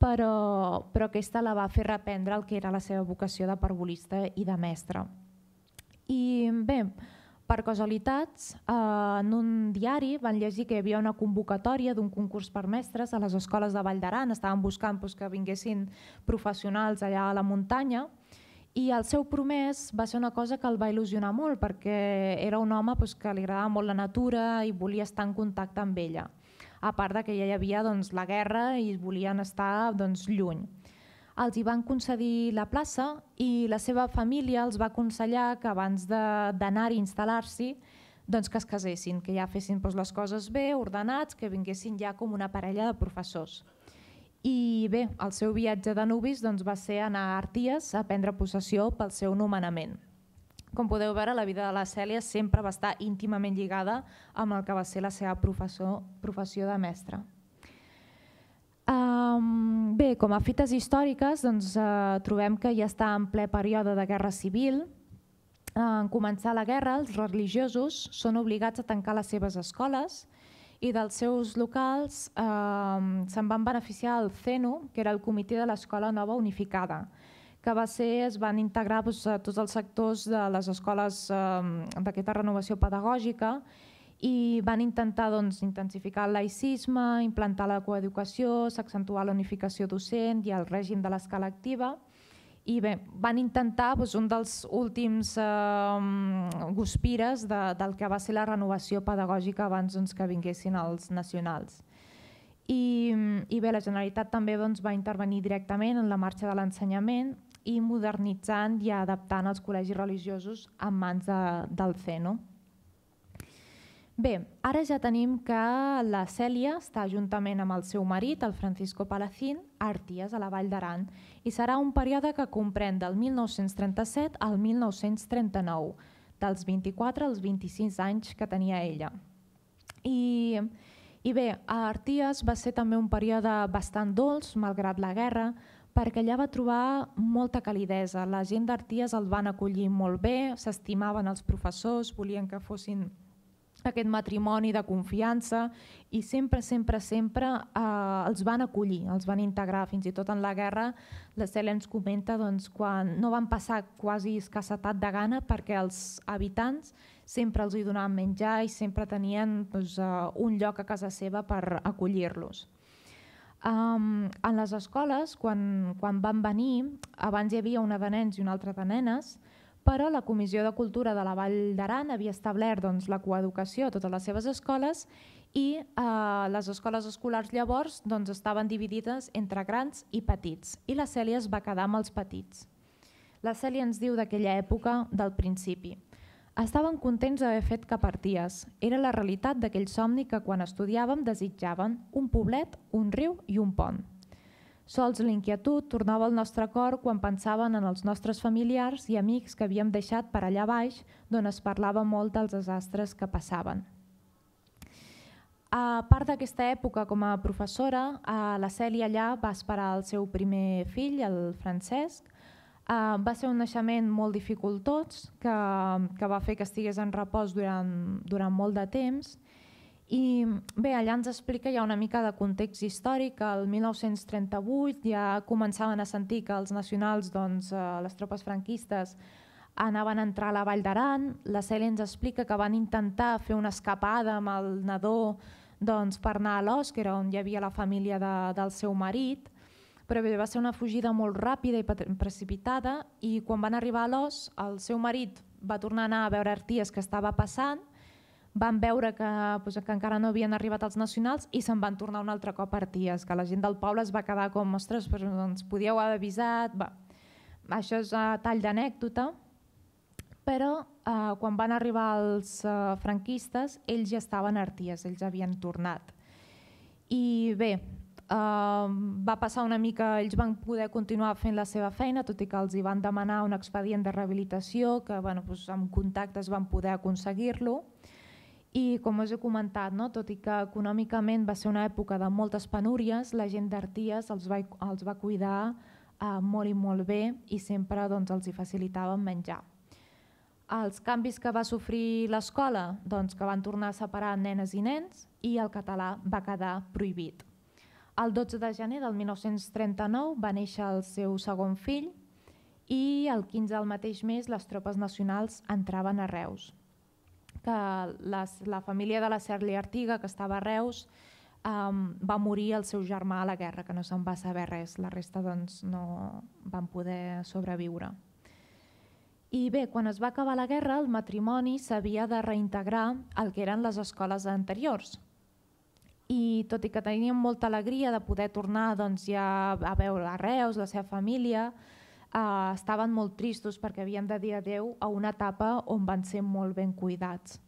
però aquesta la va fer reprendre el que era la seva vocació de parvulista i de mestre. I bé, per casualitats, en un diari van llegir que hi havia una convocatòria d'un concurs per mestres a les escoles de Vall d'Aran, estaven buscant que vinguessin professionals allà a la muntanya, i el seu promès va ser una cosa que el va il·lusionar molt perquè era un home que li agradava molt la natura i volia estar en contacte amb ella, a part que ja hi havia la guerra i volien estar lluny. Els hi van concedir la plaça i la seva família els va aconsellar que abans d'anar-hi a instal·lar-s'hi que es casessin, que ja fessin les coses bé, ordenats, que vinguessin ja com una parella de professors. I bé, el seu viatge de nuvis va ser anar a Arties a prendre possessió pel seu nomenament. Com podeu veure, la vida de la Cèlia sempre va estar íntimament lligada amb el que va ser la seva professió de mestre. Bé, com a fites històriques trobem que ja està en ple període de guerra civil. En començar la guerra, els religiosos són obligats a tancar les seves escoles i dels seus locals se'n van beneficiar el CENU, que era el Comitè de l'Escola Nova Unificada, que es van integrar a tots els sectors de les escoles d'aquesta renovació pedagògica i van intentar intensificar el laïcisme, implantar la coeducació, s'accentuar la unificació docent i el règim de l'escala activa. I bé, van intentar un dels últims guspires del que va ser la renovació pedagògica abans que vinguessin els nacionals. I bé, la Generalitat també va intervenir directament en la marxa de l'ensenyament i modernitzant i adaptant els col·legis religiosos en mans del CENU. Bé, ara ja tenim que la Cèlia està juntament amb el seu marit, el Francisco Palacín, a Arties, a la Vall d'Aran, i serà un període que comprèn del 1937 al 1939, dels 24 als 26 anys que tenia ella. I bé, a Arties va ser també un període bastant dolç, malgrat la guerra, perquè allà va trobar molta calidesa. La gent d'Arties el van acollir molt bé, s'estimaven els professors, volien que fossin aquest matrimoni de confiança i sempre els van acollir, els van integrar. Fins i tot en la guerra, la Cèlia ens comenta quan no van passar quasi escassetat de gana perquè els habitants sempre els hi donaven menjar i sempre tenien un lloc a casa seva per acollir-los. En les escoles, quan van venir, abans hi havia una de nens i una altra de nenes, però la Comissió de Cultura de la Vall d'Aran havia establert la coeducació a totes les seves escoles i les escoles escolars llavors estaven dividides entre grans i petits i la Cèlia es va quedar amb els petits. La Cèlia ens diu d'aquella època, del principi: estaven contents d'haver fet cap Arties. Era la realitat d'aquell somni que quan estudiàvem desitjaven: un poblet, un riu i un pont. Sols l'inquietud tornava al nostre cor quan pensaven en els nostres familiars i amics que havíem deixat per allà baix, d'on es parlava molt dels desastres que passaven. A part d'aquesta època com a professora, la Cèlia allà va esperar el seu primer fill, el Francesc. Va ser un naixement molt dificultós que va fer que estigués en repòs durant molt de temps. I bé, allà ens explica ja una mica de context històric. El 1938 ja començaven a sentir que els nacionals, les tropes franquistes, anaven a entrar a la Vall d'Aran. La Cèlia ens explica que van intentar fer una escapada amb el nadó per anar a l'Os, que era on hi havia la família del seu marit, però bé, va ser una fugida molt ràpida i precipitada i quan van arribar a l'Os, el seu marit va tornar a anar a veure Arties què estava passant. Van veure que encara no havien arribat els nacionals i se'n van tornar un altre cop a Arties, que la gent del poble es va quedar com: ostres, ens podíeu haver avisat. Això és a tall d'anècdota, però quan van arribar els franquistes ells ja estaven a Arties, ells havien tornat. I bé, va passar una mica, ells van poder continuar fent la seva feina, tot i que els hi van demanar un expedient de rehabilitació, que amb contactes van poder aconseguir-lo. I com us he comentat, tot i que econòmicament va ser una època de moltes penúries, la gent d'Arties els va cuidar molt i molt bé i sempre els hi facilitaven menjar. Els canvis que va sofrir l'escola, doncs que van tornar a separar nenes i nens i el català va quedar prohibit. El 12 de gener del 1939 va néixer el seu segon fill i el 15 del mateix mes les tropes nacionals entraven a Reus. Que la família de la Cèrlia Artiga, que estava a Reus, va morir el seu germà a la guerra, que no se'n va saber res, la resta doncs, no van poder sobreviure. I bé, quan es va acabar la guerra, el matrimoni s'havia de reintegrar al que eren les escoles anteriors. I tot i que tenien molta alegria de poder tornar doncs, ja a veure a Reus, la seva família, estaven molt tristos perquè havien de dir adeu a una etapa on van ser molt ben cuidats.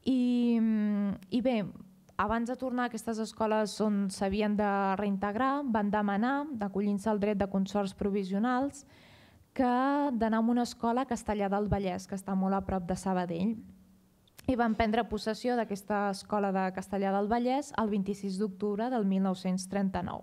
I bé, abans de tornar a aquestes escoles on s'havien de reintegrar, van demanar, acollint-se al dret de consorts provisionals, que d'anar a una escola a Castellar del Vallès, que està molt a prop de Sabadell. I van prendre possessió d'aquesta escola de Castellar del Vallès el 26 d'octubre del 1939.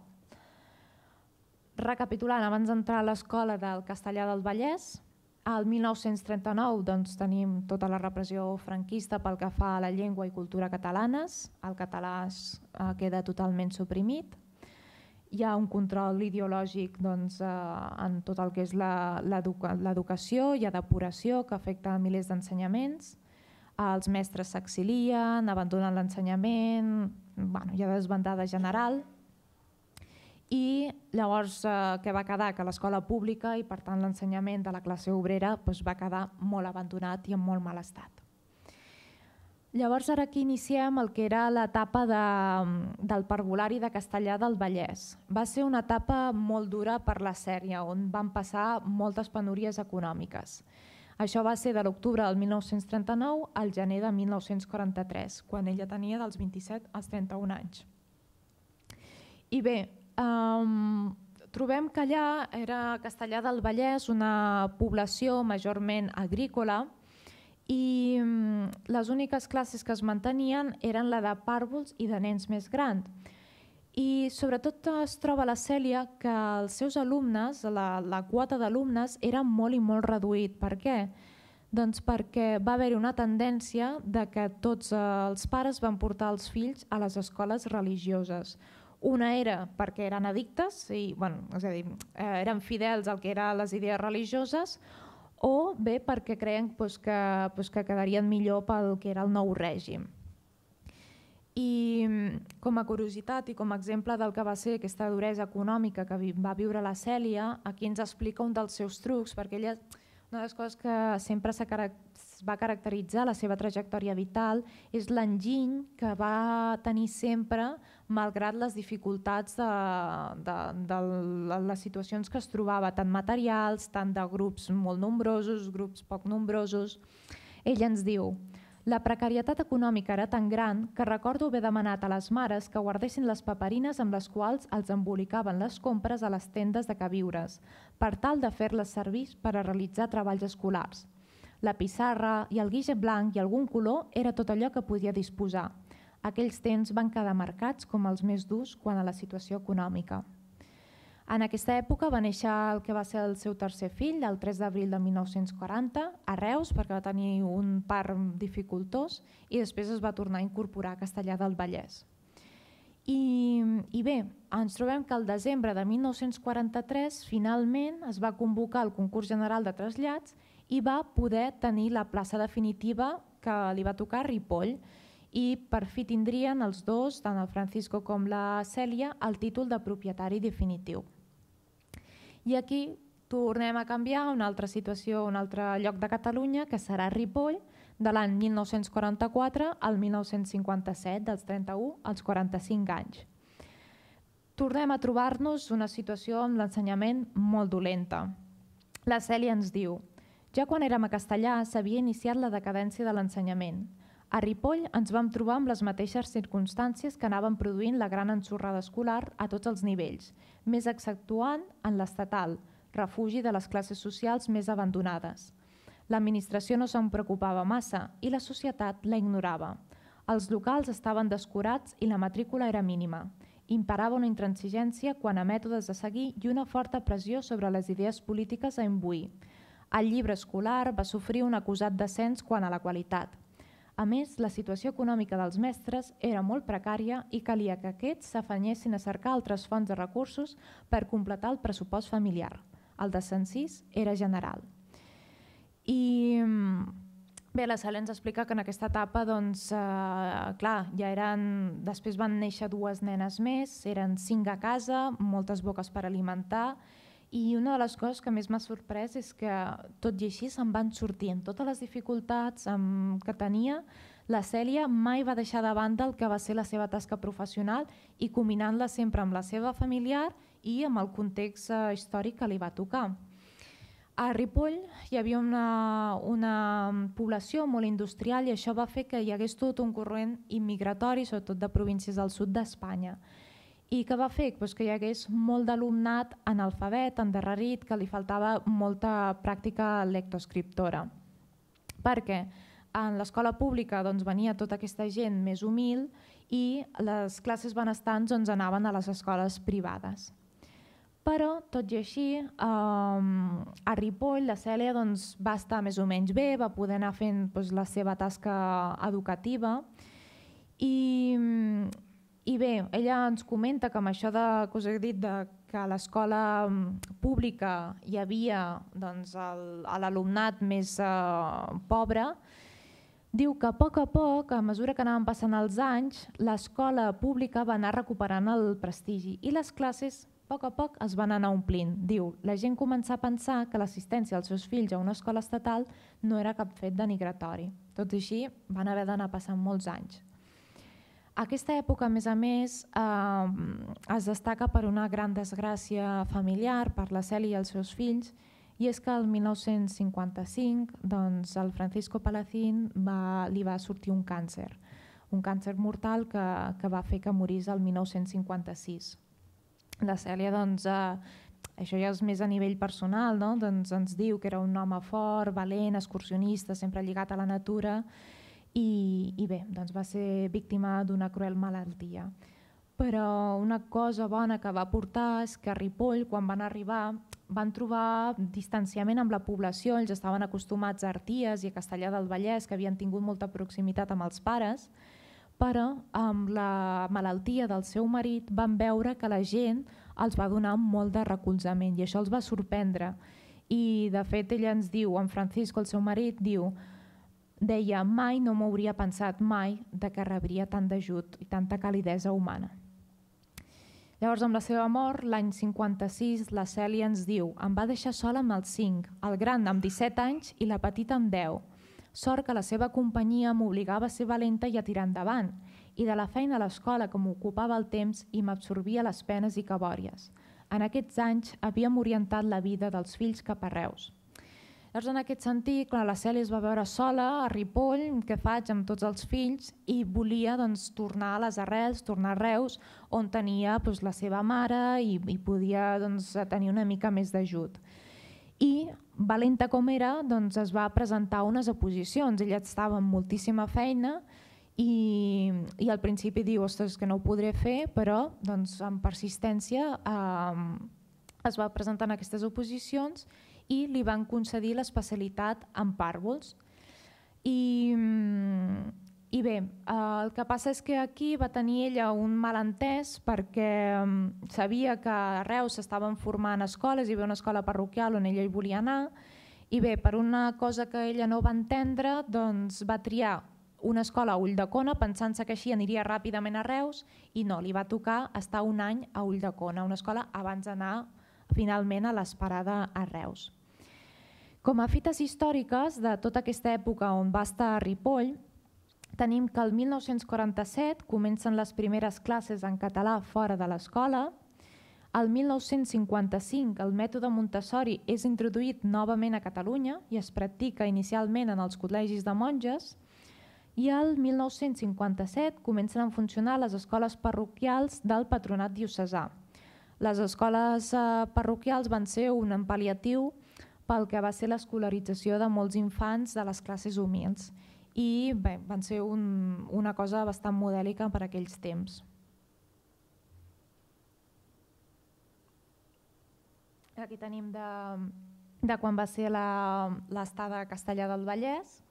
Recapitulant, abans d'entrar a l'escola del Castellar del Vallès, al 1939 doncs, tenim tota la repressió franquista pel que fa a la llengua i cultura catalanes. El català queda totalment suprimit. Hi ha un control ideològic doncs, en tot el que és l'educació, hi ha depuració que afecta milers d'ensenyaments, els mestres s'exilien, abandonen l'ensenyament, hi ha desbandada general. I llavors què va quedar? Que l'escola pública i per tant l'ensenyament de la classe obrera va quedar molt abandonat i en molt mal estat. Llavors ara aquí iniciem el que era l'etapa del parvulari de Castellar del Vallès. Va ser una etapa molt dura per la Sèrie, on van passar moltes penúries econòmiques. Això va ser de l'octubre del 1939 al gener de 1943, quan ella tenia dels 27 als 31 anys. I bé, trobem que allà era Castellar del Vallès, una població majorment agrícola, i les úniques classes que es mantenien eren la de pàrvuls i de nens més grans. I sobretot es troba la Cèlia que els seus alumnes, la quota d'alumnes, era molt i molt reduït. Per què? Doncs perquè va haver-hi una tendència de que tots els pares van portar els fills a les escoles religioses. Una era perquè eren addictes, és a dir, eren fidels al que eren les idees religioses, o bé perquè creien que quedarien millor pel que era el nou règim. I com a curiositat i com a exemple del que va ser aquesta duresa econòmica que va viure la Cèlia, aquí ens explica un dels seus trucs, perquè ella, una de les coses que sempre va caracteritzar la seva trajectòria vital és l'enginy que va tenir sempre malgrat les dificultats de les situacions que es trobava, tant materials, tant de grups molt nombrosos, grups poc nombrosos. Ella ens diu: la precarietat econòmica era tan gran que recordo haver demanat a les mares que guardessin les paperines amb les quals els embolicaven les compres a les tendes de queviures, per tal de fer-les servir per a realitzar treballs escolars. La pissarra i el guix blanc i algun color era tot allò que podia disposar. Aquells temps van quedar marcats com els més durs quant a la situació econòmica. En aquesta època va néixer el que va ser el seu tercer fill, el 3 d'abril de 1940, a Reus, perquè va tenir un part dificultós, i després es va tornar a incorporar a Castellar del Vallès. I bé, ens trobem que el desembre de 1943 finalment es va convocar el concurs general de trasllats i va poder tenir la plaça definitiva que li va tocar a Ripoll, i per fi tindrien els dos, tant el Francisco com la Cèlia, el títol de propietari definitiu. I aquí tornem a canviar una altra situació, un altre lloc de Catalunya, que serà Ripoll, de l'any 1944 al 1957, dels 31 als 45 anys. Tornem a trobar-nos una situació amb l'ensenyament molt dolenta. La Cèlia ens diu: ja quan érem a Castellar s'havia iniciat la decadència de l'ensenyament. A Ripoll ens vam trobar amb les mateixes circumstàncies que anaven produint la gran ensorrada escolar a tots els nivells, més exceptuant en l'estatal, refugi de les classes socials més abandonades. L'administració no se'n preocupava massa i la societat la ignorava. Els locals estaven descurats i la matrícula era mínima. Imperava una intransigència quant a mètodes a seguir i una forta pressió sobre les idees polítiques a imbuir. El llibre escolar va sofrir un acusat descens quant a la qualitat. A més, la situació econòmica dels mestres era molt precària i calia que aquests s'afanyessin a cercar altres fonts de recursos per completar el pressupost familiar. El desencís era general. I bé, la Cèlia ens explica que en aquesta etapa, doncs, clar, després van néixer 2 nenes més, eren 5 a casa, moltes boques per alimentar, i una de les coses que més m'ha sorprès és que, tot i així, se'n van sortir amb totes les dificultats que tenia. La Cèlia mai va deixar de banda el que va ser la seva tasca professional i combinant-la sempre amb la seva familiar i amb el context històric que li va tocar. A Ripoll hi havia una població molt industrial i això va fer que hi hagués tot un corrent immigratori, sobretot de províncies del sud d'Espanya. I què va fer? Que hi hagués molt d'alumnat analfabet, endarrerit, que li faltava molta pràctica lectoescriptora. Perquè en l'escola pública venia tota aquesta gent més humil i les classes benestants anaven a les escoles privades. Però, tot i així, a Ripoll la Cèlia va estar més o menys bé, va poder anar fent la seva tasca educativa i bé, ella ens comenta que amb això que us he dit que a l'escola pública hi havia l'alumnat més pobre, diu que a poc, a mesura que anaven passant els anys, l'escola pública va anar recuperant el prestigi i les classes a poc es van anar omplint. Diu, la gent comença a pensar que l'assistència als seus fills a una escola estatal no era cap fet denigratori. Tot i així, van haver d'anar passant molts anys. Aquesta època, a més, es destaca per una gran desgràcia familiar per la Cèlia i els seus fills, i és que el 1955 el Francisco Palacín li va sortir un càncer mortal que va fer que morís el 1956. La Cèlia, això ja és més a nivell personal, ens diu que era un home fort, valent, excursionista, sempre lligat a la natura, i bé, va ser víctima d'una cruel malaltia. Però una cosa bona que va portar és que a Ripoll, quan van arribar, van trobar distanciament amb la població, ells estaven acostumats a Arties i a Castellar del Vallès, que havien tingut molta proximitat amb els pares, però amb la malaltia del seu marit van veure que la gent els va donar molt de recolzament i això els va sorprendre. I de fet ella ens diu, en Francisco, el seu marit, deia mai no m'hauria pensat mai que rebria tant d'ajut i tanta calidesa humana. Llavors, amb la seva mort, l'any 56, la Cèlia ens diu: em va deixar sola amb els 5, el gran amb 17 anys i la petita amb 10. Sort que la seva companyia m'obligava a ser valenta i a tirar endavant, i de la feina a l'escola que m'ocupava el temps i m'absorbia les penes i cabòries. En aquests anys havíem orientat la vida dels fills cap a Reus. Llavors, en aquest sentit, la Cèlia es va veure sola a Ripoll, què faig amb tots els fills, i volia tornar a les arrels, tornar a Reus, on tenia la seva mare i podia tenir una mica més d'ajut. I, valenta com era, es va presentar unes oposicions. Ella estava amb moltíssima feina i al principi diu, ostres, que no ho podré fer, però amb persistència es va presentar en aquestes oposicions i li van concedir l'especialitat en pàrvuls. I bé, el que passa és que aquí va tenir ella un malentès perquè sabia que a Reus s'estaven formant escoles, hi havia una escola parroquial on ella hi volia anar, i bé, per una cosa que ella no va entendre, va triar una escola a Ulldecona pensant-se que així aniria ràpidament a Reus i no, li va tocar estar un any a Ulldecona, una escola abans d'anar finalment a l'Esperada a Reus. Com a fites històriques de tota aquesta època on va estar a Ripoll, tenim que el 1947 comencen les primeres classes en català fora de l'escola, el 1955 el mètode Montessori és introduït novament a Catalunya i es practica inicialment en els col·legis de monges, i el 1957 comencen a funcionar les escoles parroquials del Patronat Diocesà. Les escoles parroquials van ser un pal·liatiu pel que va ser l'escolarització de molts infants de les classes humils i bé, van ser una cosa bastant modèlica per aquells temps. Aquí tenim de quan va ser l'estada a Castellar del Vallès.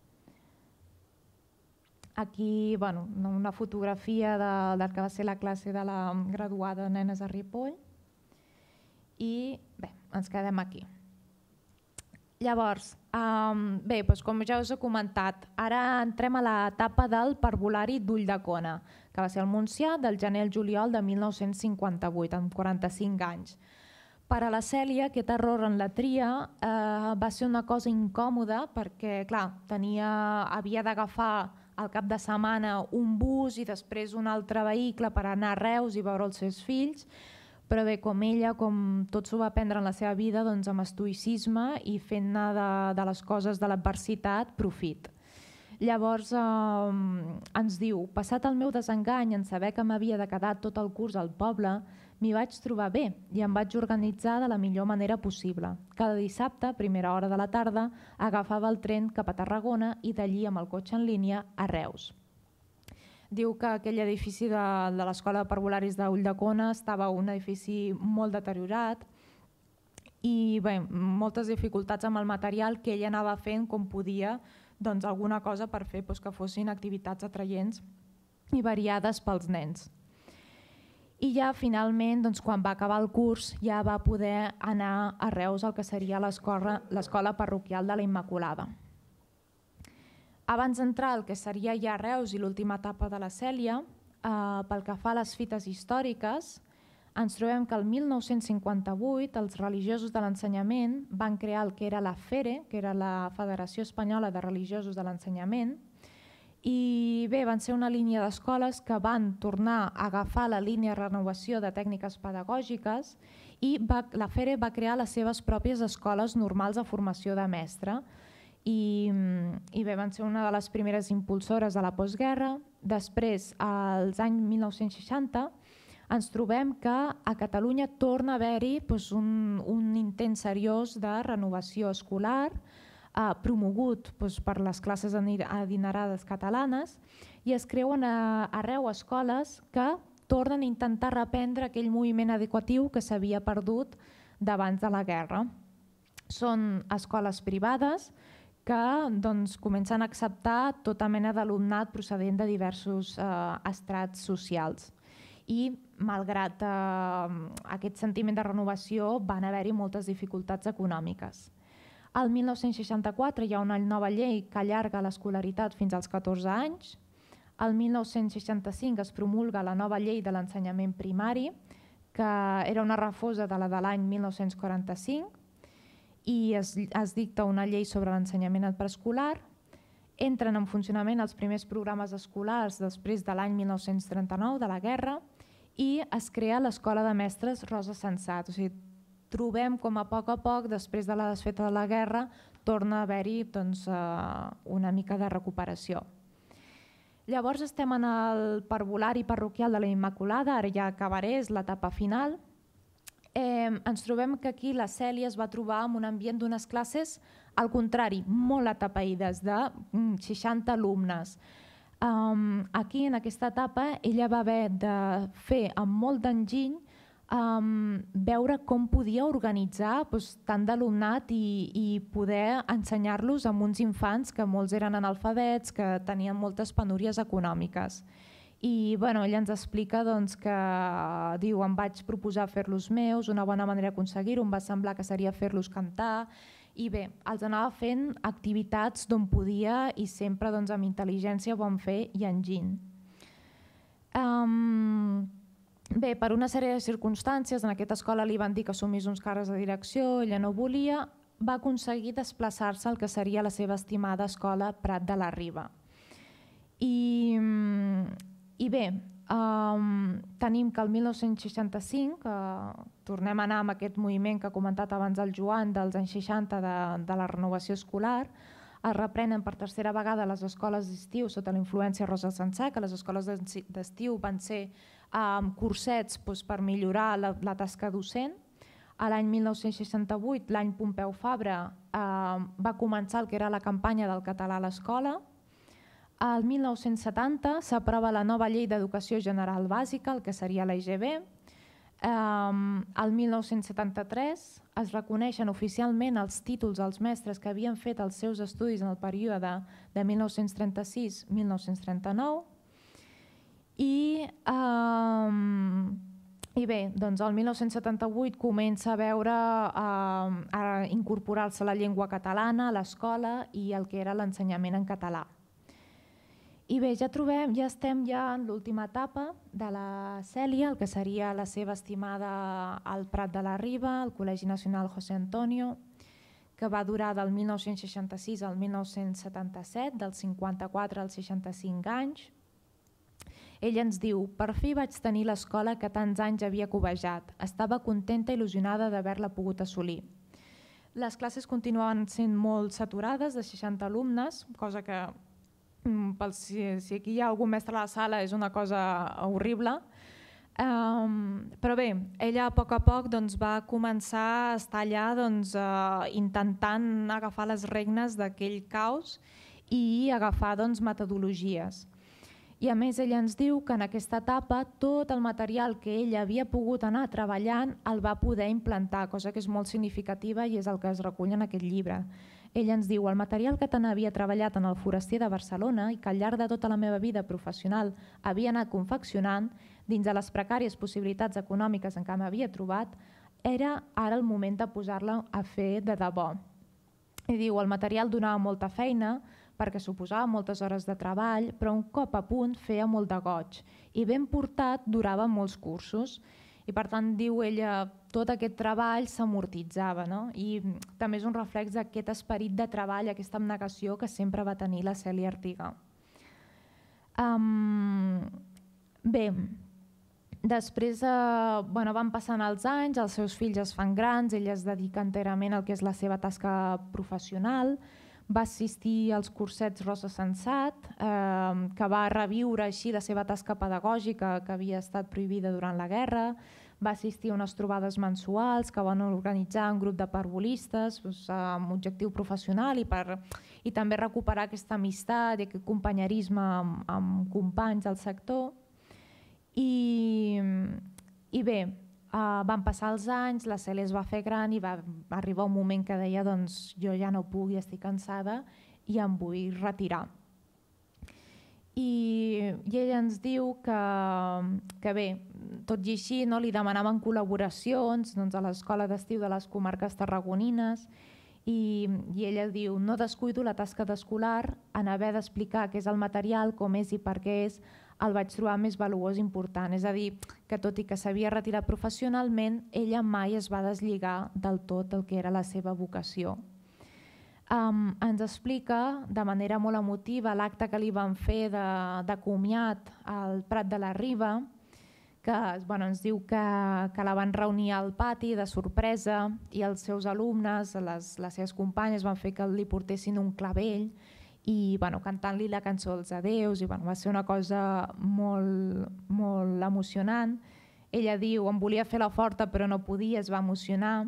Aquí una fotografia del que va ser la classe de la graduada Nenes a Ripoll. I bé, ens quedem aquí. Llavors, com ja us he comentat, ara entrem a l'etapa del parvulari d'Ulldecona, que va ser al Montsià del gener al juliol de 1958, amb 45 anys. Per a la Cèlia, aquest error en la tria va ser una cosa incòmoda perquè, clar, havia d'agafar al cap de setmana un bus i després un altre vehicle per anar a Reus i veure els seus fills, però bé, com ella, com tot s'ho va aprendre en la seva vida, doncs amb estoïcisme i fent-ne de les coses de l'adversitat profit. Llavors ens diu: passat el meu desengany en saber que m'havia de quedar tot el curs al poble, m'hi vaig trobar bé i em vaig organitzar de la millor manera possible. Cada dissabte, a primera hora de la tarda, agafava el tren cap a Tarragona i d'allí amb el cotxe en línia a Reus. Diu que aquell edifici de l'Escola de Parvularis d'Ulldecona estava un edifici molt deteriorat i bé, moltes dificultats amb el material que ell anava fent com podia, doncs alguna cosa per fer que fossin activitats atraients i variades pels nens. I ja finalment, quan va acabar el curs, ja va poder anar a Reus al que seria l'escola parroquial de la Immaculada. Abans d'entrar al que seria ja Reus i l'última etapa de la Cèlia, pel que fa a les fites històriques, ens trobem que el 1958 els religiosos de l'ensenyament van crear el que era la FERE, que era la Federació Espanyola de Religiosos de l'Ensenyament, i bé, van ser una línia d'escoles que van tornar a agafar la línia de renovació de tècniques pedagògiques i la FERE va crear les seves pròpies escoles normals de formació de mestre. I bé, van ser una de les primeres impulsores de la postguerra. Després, als anys 1960, ens trobem que a Catalunya torna a haver-hi un intent seriós de renovació escolar promogut per les classes adinerades catalanes i es creuen arreu escoles que tornen a intentar reprendre aquell moviment educatiu que s'havia perdut d'abans de la guerra. Són escoles privades que comencen a acceptar tota mena d'alumnat procedent de diversos estrats socials. I, malgrat aquest sentiment de renovació, van haver-hi moltes dificultats econòmiques. El 1964 hi ha una nova llei que allarga l'escolaritat fins als 14 anys. El 1965 es promulga la nova llei de l'ensenyament primari, que era una refosa de la de l'any 1945, i es dicta una llei sobre l'ensenyament preescolar. Entren en funcionament els primers programes escolars després de l'any 1939, de la guerra, i es crea l'Escola de Mestres Rosa Sensat. O sigui, trobem com a poc, després de la desfeta de la guerra, torna a haver-hi una mica de recuperació. Llavors estem en el parvulari parroquial de la Immaculada, ara ja acabaré, és l'etapa final. Ens trobem que aquí la Cèlia es va trobar en un ambient d'unes classes, al contrari, molt atapeïdes, de 60 alumnes. Aquí, en aquesta etapa, ella va haver de fer amb molt d'enginy veure com podia organitzar tant d'alumnat i poder ensenyar-los a uns infants que molts eren analfabets, que tenien moltes penúries econòmiques. I ella ens explica que diu: em vaig proposar fer-los meus, una bona manera d'aconseguir-ho em va semblar que seria fer-los cantar, i bé, els anava fent activitats d'on podia i sempre amb intel·ligència, bon fer i enginy. Bé, per una sèrie de circumstàncies, en aquesta escola li van dir que assumís uns càrrecs de direcció, ella no volia, va aconseguir desplaçar-se al que seria la seva estimada escola Prat de la Riba. I bé, tenim que el 1965, tornem a anar amb aquest moviment que ha comentat abans el Joan dels anys 60 de la renovació escolar, es reprenen per tercera vegada les escoles d'estiu sota la influència Rosa Sensat, que les escoles d'estiu van ser cursets per millorar la tasca docent. L'any 1968, l'any Pompeu Fabra, va començar el que era la campanya del català a l'escola. El 1970 s'aprova la nova llei d'educació general bàsica, el que seria la IGB. El 1973 es reconeixen oficialment els títols als mestres que havien fet els seus estudis en el període de 1936-1939 i bé, doncs el 1978 comença a veure a incorporar-se la llengua catalana a l'escola i el que era l'ensenyament en català. I bé, ja estem en l'última etapa de la Cèlia, el que seria la seva estimada al Prat de la Riba, al Col·legi Nacional José Antonio, que va durar del 1966 al 1977, dels 54 als 65 anys. Ella ens diu: per fi vaig tenir l'escola que tants anys havia covejat. Estava contenta i il·lusionada d'haver-la pogut assolir. Les classes continuaven sent molt saturades, de 60 alumnes, cosa que si aquí hi ha algun mestre a la sala és una cosa horrible. Però bé, ella a poc va començar a estar allà intentant agafar les regnes d'aquell caos i agafar metodologies. I a més ella ens diu que en aquesta etapa tot el material que ella havia pogut anar treballant el va poder implantar, cosa que és molt significativa i és el que es recull en aquest llibre. Ella ens diu: el material que tant havia treballat en el Foraster de Barcelona i que al llarg de tota la meva vida professional havia anat confeccionant dins de les precàries possibilitats econòmiques en què m'havia trobat, era ara el moment de posar-la a fer de debò. I diu: el material donava molta feina perquè suposava moltes hores de treball, però un cop a punt feia molt de goig i ben portat durava molts cursos. I per tant, diu ella, tot aquest treball s'amortitzava, no? I també és un reflex d'aquest esperit de treball, aquesta abnegació que sempre va tenir la Cèlia Artiga. Bé, després van passant els anys, els seus fills es fan grans, ella es dedica enterament al que és la seva tasca professional, va assistir als cursets Rosa Sensat, que va reviure així la seva tasca pedagògica que havia estat prohibida durant la guerra, va assistir a unes trobades mensuals que van organitzar un grup de parvulistes amb objectiu professional i també recuperar aquesta amistat i aquest companyerisme amb companys del sector. I bé, van passar els anys, la Cèlia es va fer gran i va arribar un moment que deia jo ja no puc i estic cansada i em vull retirar. I ella ens diu que bé, tot i així li demanaven col·laboracions a l'escola d'estiu de les comarques tarragonines i ella diu: no descuido la tasca d'escolar, en haver d'explicar què és el material, com és i per què és, el vaig trobar més valuós i important. És a dir, que tot i que s'havia retirat professionalment, ella mai es va deslligar del tot del que era la seva vocació. Ens explica de manera molt emotiva l'acte que li van fer de comiat al Prat de la Riba, que ens diu que la van reunir al pati de sorpresa i els seus alumnes, les seves companyes, van fer que li portessin un clavell i cantant-li la cançó dels adeus. Va ser una cosa molt emocionant. Ella diu: em volia fer la forta però no podia, es va emocionar.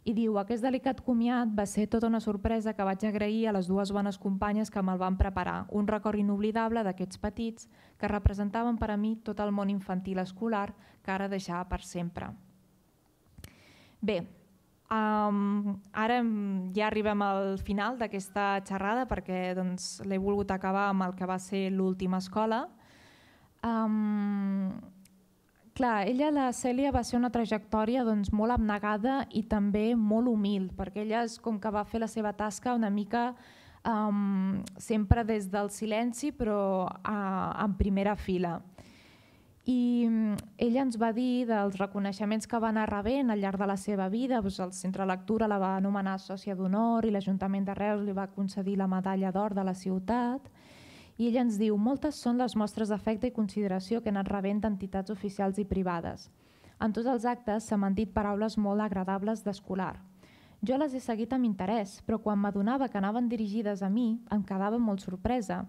I diu: aquest delicat comiat va ser tota una sorpresa que vaig agrair a les dues bones companyes que me'l van preparar, un record inoblidable d'aquests petits que representaven per a mi tot el món infantil escolar que ara deixava per sempre. Bé, ara ja arribem al final d'aquesta xerrada perquè l'he volgut acabar amb el que va ser l'última escola. Clar, ella, la Cèlia, va ser una trajectòria molt abnegada i també molt humil, perquè ella és com que va fer la seva tasca una mica sempre des del silenci però en primera fila. I ella ens va dir dels reconeixements que va anar rebent al llarg de la seva vida. El Centre Lectura la va anomenar sòcia d'honor i l'Ajuntament de Reus li va concedir la medalla d'or de la ciutat. I ella ens diu: moltes són les mostres d'afecte i consideració que he anat rebent d'entitats oficials i privades. En tots els actes se m'han dit paraules molt agradables d'escolar. Jo les he seguit amb interès, però quan m'adonava que anaven dirigides a mi em quedava molt sorpresa.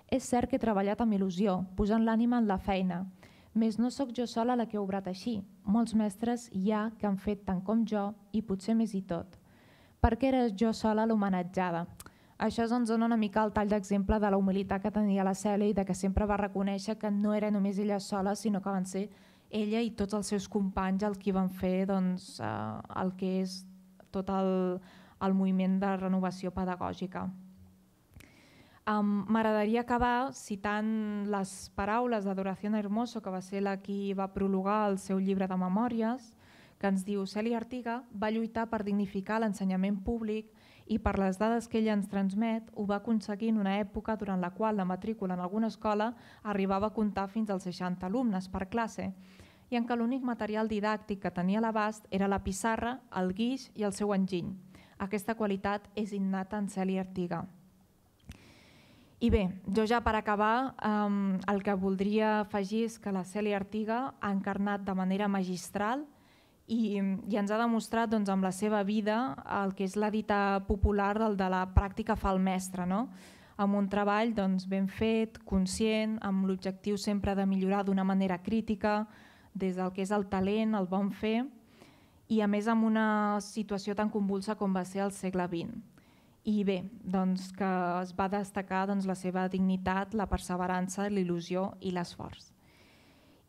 És cert que he treballat amb il·lusió, posant l'ànima en la feina, més no sóc jo sola la que he obrat així. Molts mestres hi ha que han fet tant com jo i potser més i tot. Per què era jo sola l'homenatjada? Això ens dona una mica el tall d'exemple de la humilitat que tenia la Cèlia i de que sempre va reconèixer que no era només ella sola, sinó que van ser ella i tots els seus companys el que van fer el que és tot el moviment de renovació pedagògica. M'agradaria acabar citant les paraules de Doración Hermoso, que va ser la qui va prologar el seu llibre de memòries, que ens diu: Cèlia Artiga va lluitar per dignificar l'ensenyament públic i per les dades que ella ens transmet ho va aconseguir en una època durant la qual la matrícula en alguna escola arribava a comptar fins als 60 alumnes per classe i en què l'únic material didàctic que tenia a l'abast era la pissarra, el guix i el seu enginy. Aquesta qualitat és innata en Cèlia Artiga. I bé, jo ja per acabar el que voldria afegir és que la Cèlia Artiga ha encarnat de manera magistral i ens ha demostrat amb la seva vida el que és la dita popular del de la pràctica fa el mestre, amb un treball ben fet, conscient, amb l'objectiu sempre de millorar d'una manera crítica, des del que és el talent, el bon fer, i a més amb una situació tan convulsa com va ser el segle XX. I bé, que es va destacar la seva dignitat, la perseverança, l'il·lusió i l'esforç.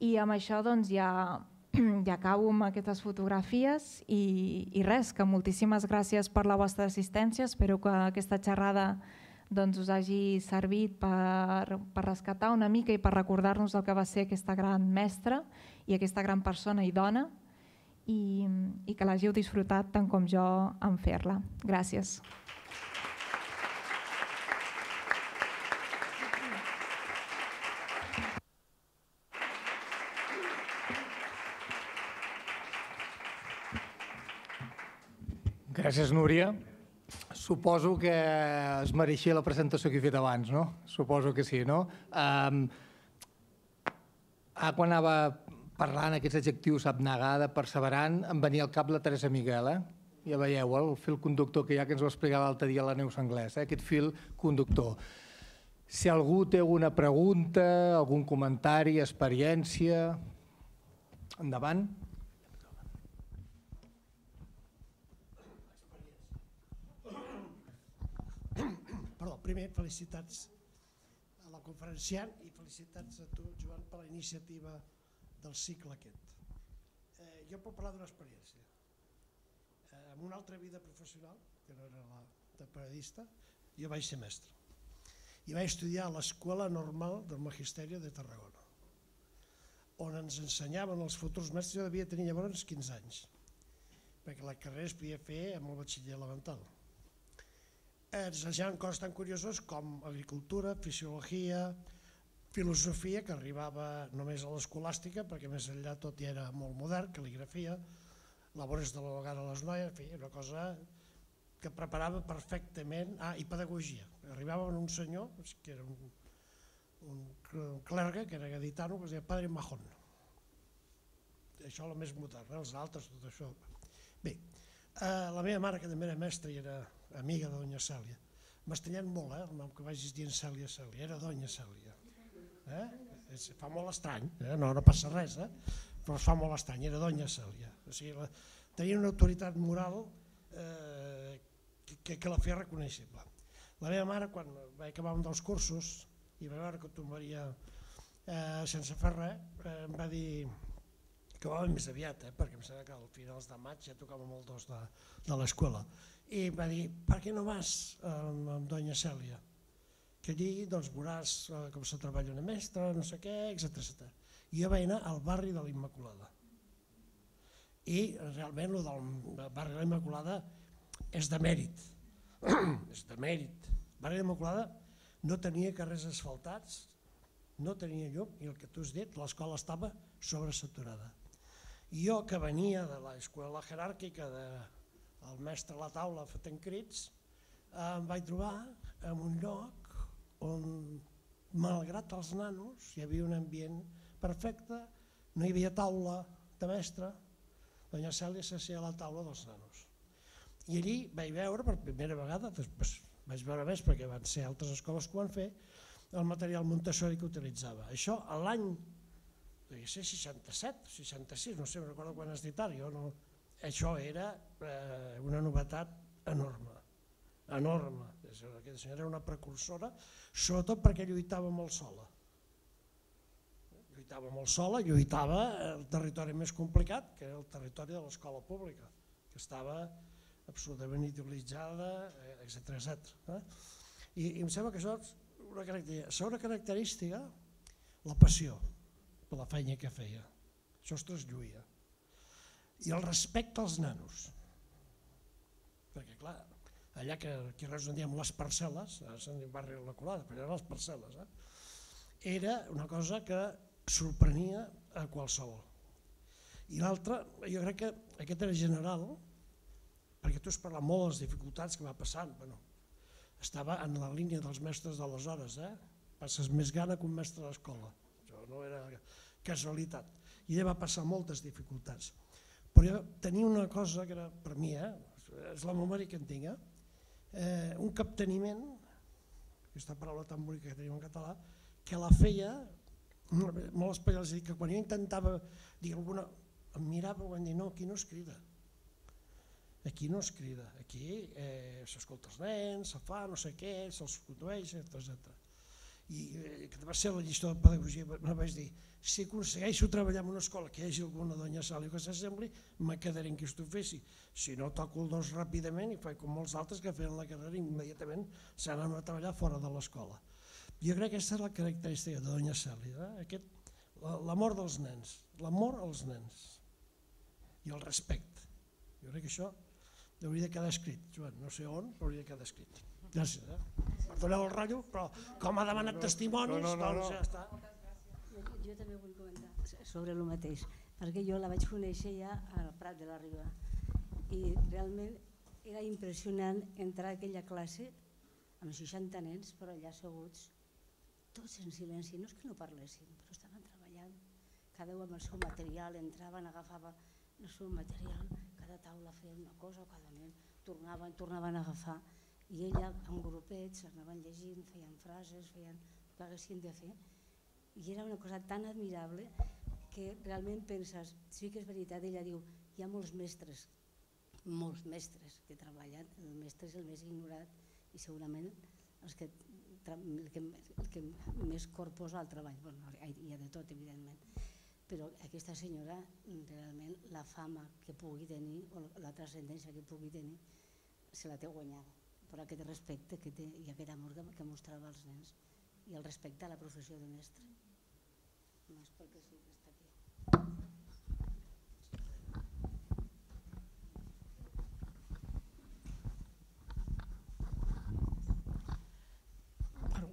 I amb això ja acabo amb aquestes fotografies i res, que moltíssimes gràcies per la vostra assistència. Espero que aquesta xerrada us hagi servit per rescatar una mica i per recordar-nos el que va ser aquesta gran mestra i aquesta gran persona i dona i que l'hàgiu disfrutat tant com jo en fer-la. Gràcies. Gràcies, Núria. Suposo que es mereixia la presentació que he fet abans, no? Suposo que sí, no? Quan anava parlant aquests adjectius, abnegada, perseverant, em venia al cap la Teresa Miguel, Ja veieu, el fil conductor que hi ha, que ens ho explicava l'altre dia la Neus Anglès, aquest fil conductor. Si algú té alguna pregunta, algun comentari, experiència, endavant. Perdó, primer felicitats a la conferenciant i felicitats a tu, Joan, per la iniciativa del cicle aquest. Jo puc parlar d'una experiència. En una altra vida professional, que no era la de periodista, jo vaig ser mestre i vaig estudiar a l'Escola Normal del Magisteri de Tarragona, on ens ensenyaven els futurs mestres. Jo devia tenir llavors 15 anys, perquè la carrera es podia fer amb el batxiller elemental. Ens ensenyaven coses tan curioses com agricultura, fisiologia, filosofia, que arribava només a l'escolàstica, perquè més enllà tot ja era molt modern, cal·ligrafia, labores de l'abogada a les noies, en fi, una cosa que preparava perfectament. I pedagogia. Arribava un senyor, que era un clergue, que era gaditano, que es deia Padre Mahón. Això és el més modern, els altres, tot això. Bé, la meva mare, que també era mestra i era amiga de Doña Cèlia, m'estranyant molt, el nom que vagis dient Cèlia, Cèlia, era Doña Cèlia. Fa molt estrany, no passa res, però es fa molt estrany, era Doña Cèlia. O sigui, tenia una autoritat moral que la feia reconeixible. La meva mare, quan vaig acabar un dels cursos i va veure que tombaria sense fer res, em va dir que va més aviat, perquè em sembla que al finals de maig ja tocàvem el 2 de l'escola, i em va dir: per què no vas amb Doña Cèlia? Que allí veuràs com se treballa una mestra, no sé què, etc. I jo vaig anar al barri de la Immaculada. I realment el del barri de la Immaculada és de mèrit. És de mèrit. El barri de la Immaculada no tenia carrers asfaltats, no tenia llum, i el que tu has dit, l'escola estava sobresaturada. I jo, que venia de l'escola jeràrquica del mestre a la taula fent crits, em vaig trobar en un lloc on, malgrat els nanos, hi havia un ambient perfecte, no hi havia taula de mestre, Doña Cèlia s'asseia a la taula dels nanos. I allí vaig veure per primera vegada, després vaig veure més perquè van ser altres escoles que ho van fer, el material Montessori que utilitzava. Això a l'any 67, 66, no sé, no recordo quan has dit ara, això era una novetat enorme, enorme. Aquesta senyora era una precursora, sobretot perquè lluitava molt sola. lluitava molt sola, lluitava el territori més complicat, que era el territori de l'escola pública, que estava absolutament idealitzada, etc. I em sembla que això és una característica. La segona característica, la passió per la feina que feia. Això es traslluïa. I el respecte als nanos. Perquè, clar, allà que aquí res en diem les parcel·les, se'n diu barri la colada, però eren les parcel·les, era una cosa que sorprenia a qualsevol. I l'altra, jo crec que aquest era general, perquè tu has parlat molt de les dificultats que va passant, estava en la línia dels mestres d'aleshores, passes més gana que un mestre d'escola, això no era casualitat, i ella va passar moltes dificultats, però tenia una cosa que era per mi, és la memòria que en tinc, un capteniment, aquesta paraula tan bonica que tenim en català, que la feia molt especial, és a dir, que quan jo intentava dir alguna, em mirava i em dir, no, aquí no es crida, aquí no es crida, aquí s'escolta els nens, se fa no sé què, se'ls condueix, etc. I que va ser la lliçó de pedagogia, me vaig dir, si aconsegueixo treballar en una escola que hi hagi alguna doña Sàlio que s'assembli, me quedaré en qui esto fessi, si no toco el dos ràpidament i faig com molts altres que feien la carrera i immediatament s'anaven a treballar fora de l'escola. Jo crec que aquesta és la característica de doña Sàlio, l'amor dels nens, l'amor als nens i el respecte. Jo crec que això hauria de quedar escrit, Joan, no sé on, però hauria de quedar escrit. Gràcies. Perdoneu el rotllo, però com ha demanat testimonis, doncs ja està. Jo també vull comentar sobre el mateix, perquè jo la vaig conèixer ja al Prat de la Riba i realment era impressionant entrar a aquella classe amb 60 nens, però allà asseguts, tots en silenci, no és que no parlessin, però estaven treballant, cada un amb el seu material, entraven, agafaven el seu material, cada taula feia una cosa, cada nen tornaven a agafar, i ella en grupets anaven llegint, feien frases, feien el que haguessin de fer, i era una cosa tan admirable que realment penses, sí que és veritat, ella diu, hi ha molts mestres que treballen, el mestre és el més ignorat i segurament el que més cor posa al treball, hi ha de tot evidentment, però aquesta senyora realment la fama que pugui tenir o la transcendència que pugui tenir se la té guanyada per aquest respecte que té i aquest amor que mostrava als nens i el respecte a la professió de mestre. No és perquè sí que està aquí.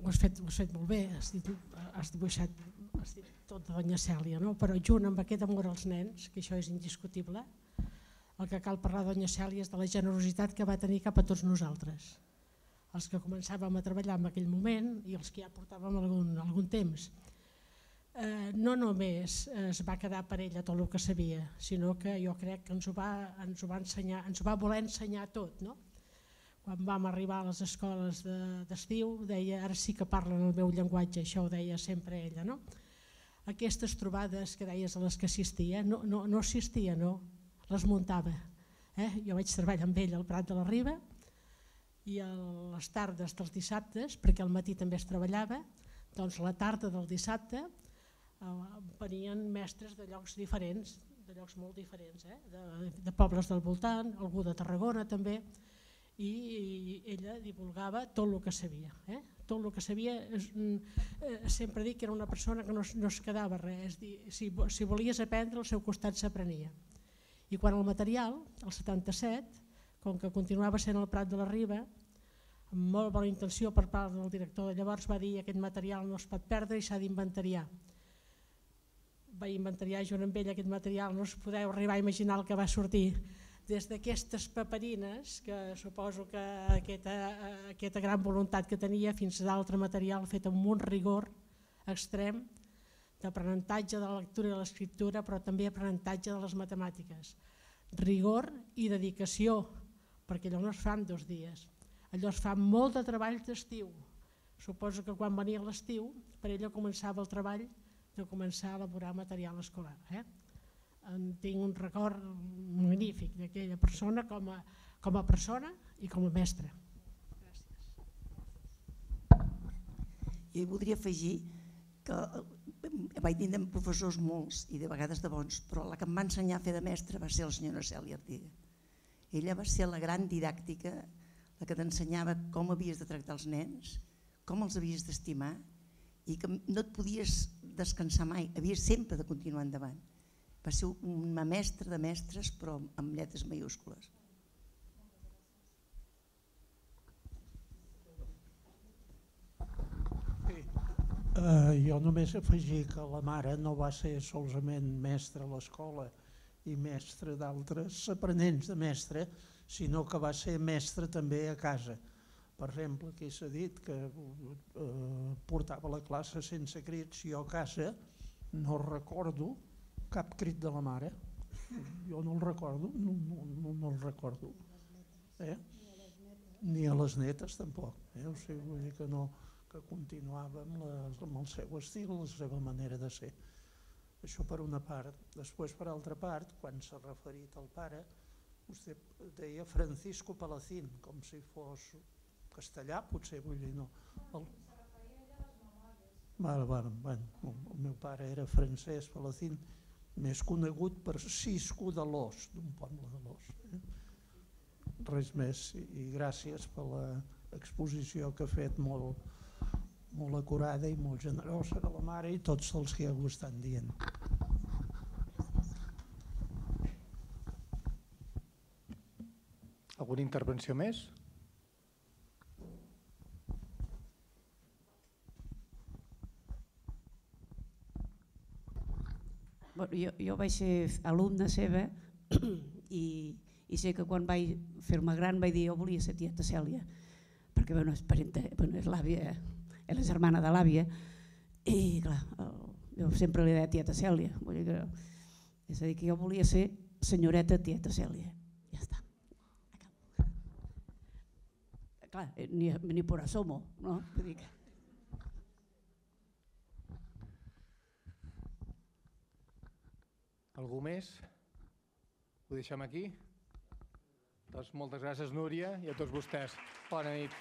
Ho has fet molt bé, has dibuixat tot de doña Cèlia, però junt amb aquest amor als nens, que això és indiscutible, el que cal parlar de doña Cèlia és de la generositat que va tenir cap a tots nosaltres, els que començàvem a treballar en aquell moment i els que ja portàvem algun temps. No només es va quedar per ella tot el que sabia, sinó que jo crec que ens ho va voler ensenyar tot. Quan vam arribar a les escoles d'estiu, deia, ara sí que parlen el meu llenguatge, això ho deia sempre ella. Aquestes trobades que deies a les que assistia, no assistia, no, les muntava. Jo vaig treballar amb ella al Prat de la Riba i a les tardes dels dissabtes, perquè al matí també es treballava, doncs la tarda del dissabte venien mestres de llocs diferents, de llocs molt diferents, de pobles del voltant, algú de Tarragona també, i ella divulgava tot el que sabia. Tot el que sabia, sempre dic que era una persona que no es quedava res, si volies aprendre al seu costat s'aprenia. I quan el material, el 77, com que continuava sent el Prat de la Riba, amb molt bona intenció per part del director de llavors va dir aquest material no es pot perdre i s'ha d'inventariar. Va inventariar junt amb ell aquest material, no us podeu arribar a imaginar el que va sortir des d'aquestes paperines, que suposo que aquesta gran voluntat que tenia, fins a d'altre material fet amb un rigor extrem d'aprenentatge de la lectura i l'escriptura, però també aprenentatge de les matemàtiques. Rigor i dedicació, perquè allò no es fa en 2 dies, allò es fa molt de treball d'estiu. Suposo que quan venia l'estiu, per ella començava el treball de començar a elaborar material escolar. Tinc un record magnífic d'aquella persona com a persona i com a mestra. Jo hi voldria afegir que vaig tindre professors molts i de vegades de bons, però la que em va ensenyar a fer de mestra va ser la senyora Cèlia Artiga. Ella va ser la gran didàctica, la que t'ensenyava com havies de tractar els nens, com els havies d'estimar i que no et podies descansar mai, havies sempre de continuar endavant. Va ser una mestra de mestres, però amb lletres maiúscules. Jo només afegir que la mare no va ser solament mestra a l'escola i mestra d'altres aprenents de mestre, sinó que va ser mestra també a casa. Per exemple, aquí s'ha dit que portava la classe sense crits. Jo a casa no recordo cap crit de la mare. Jo no el recordo, no el recordo. Ni a les netes tampoc. O sigui, vull dir que no, que continuava amb el seu estil, la seva manera de ser. Això per una part. Després, per altra part, quan s'ha referit al pare, vostè deia Francisco Palacín, com si fos castellà, potser, vull dir, no. El meu pare era Francesc Palacín, més conegut per Cisco de l'Os, d'un poble de l'Os. Res més, i gràcies per l'exposició que ha fet molt acurada i molt generosa de la mare i tots els que ho estan dient. Alguna intervenció més? Jo vaig ser alumna seva i sé que quan vaig fer-me gran vaig dir jo volia ser tieta Cèlia, perquè és l'àvia, és la germana de l'àvia, i clar, jo sempre li deia tieta Cèlia, és a dir, que jo volia ser senyoreta tieta Cèlia, ja està. Clar, ni por asomo, no? Vull dir que... Algú més? Ho deixem aquí? Doncs moltes gràcies, Núria, i a tots vostès. Bona nit.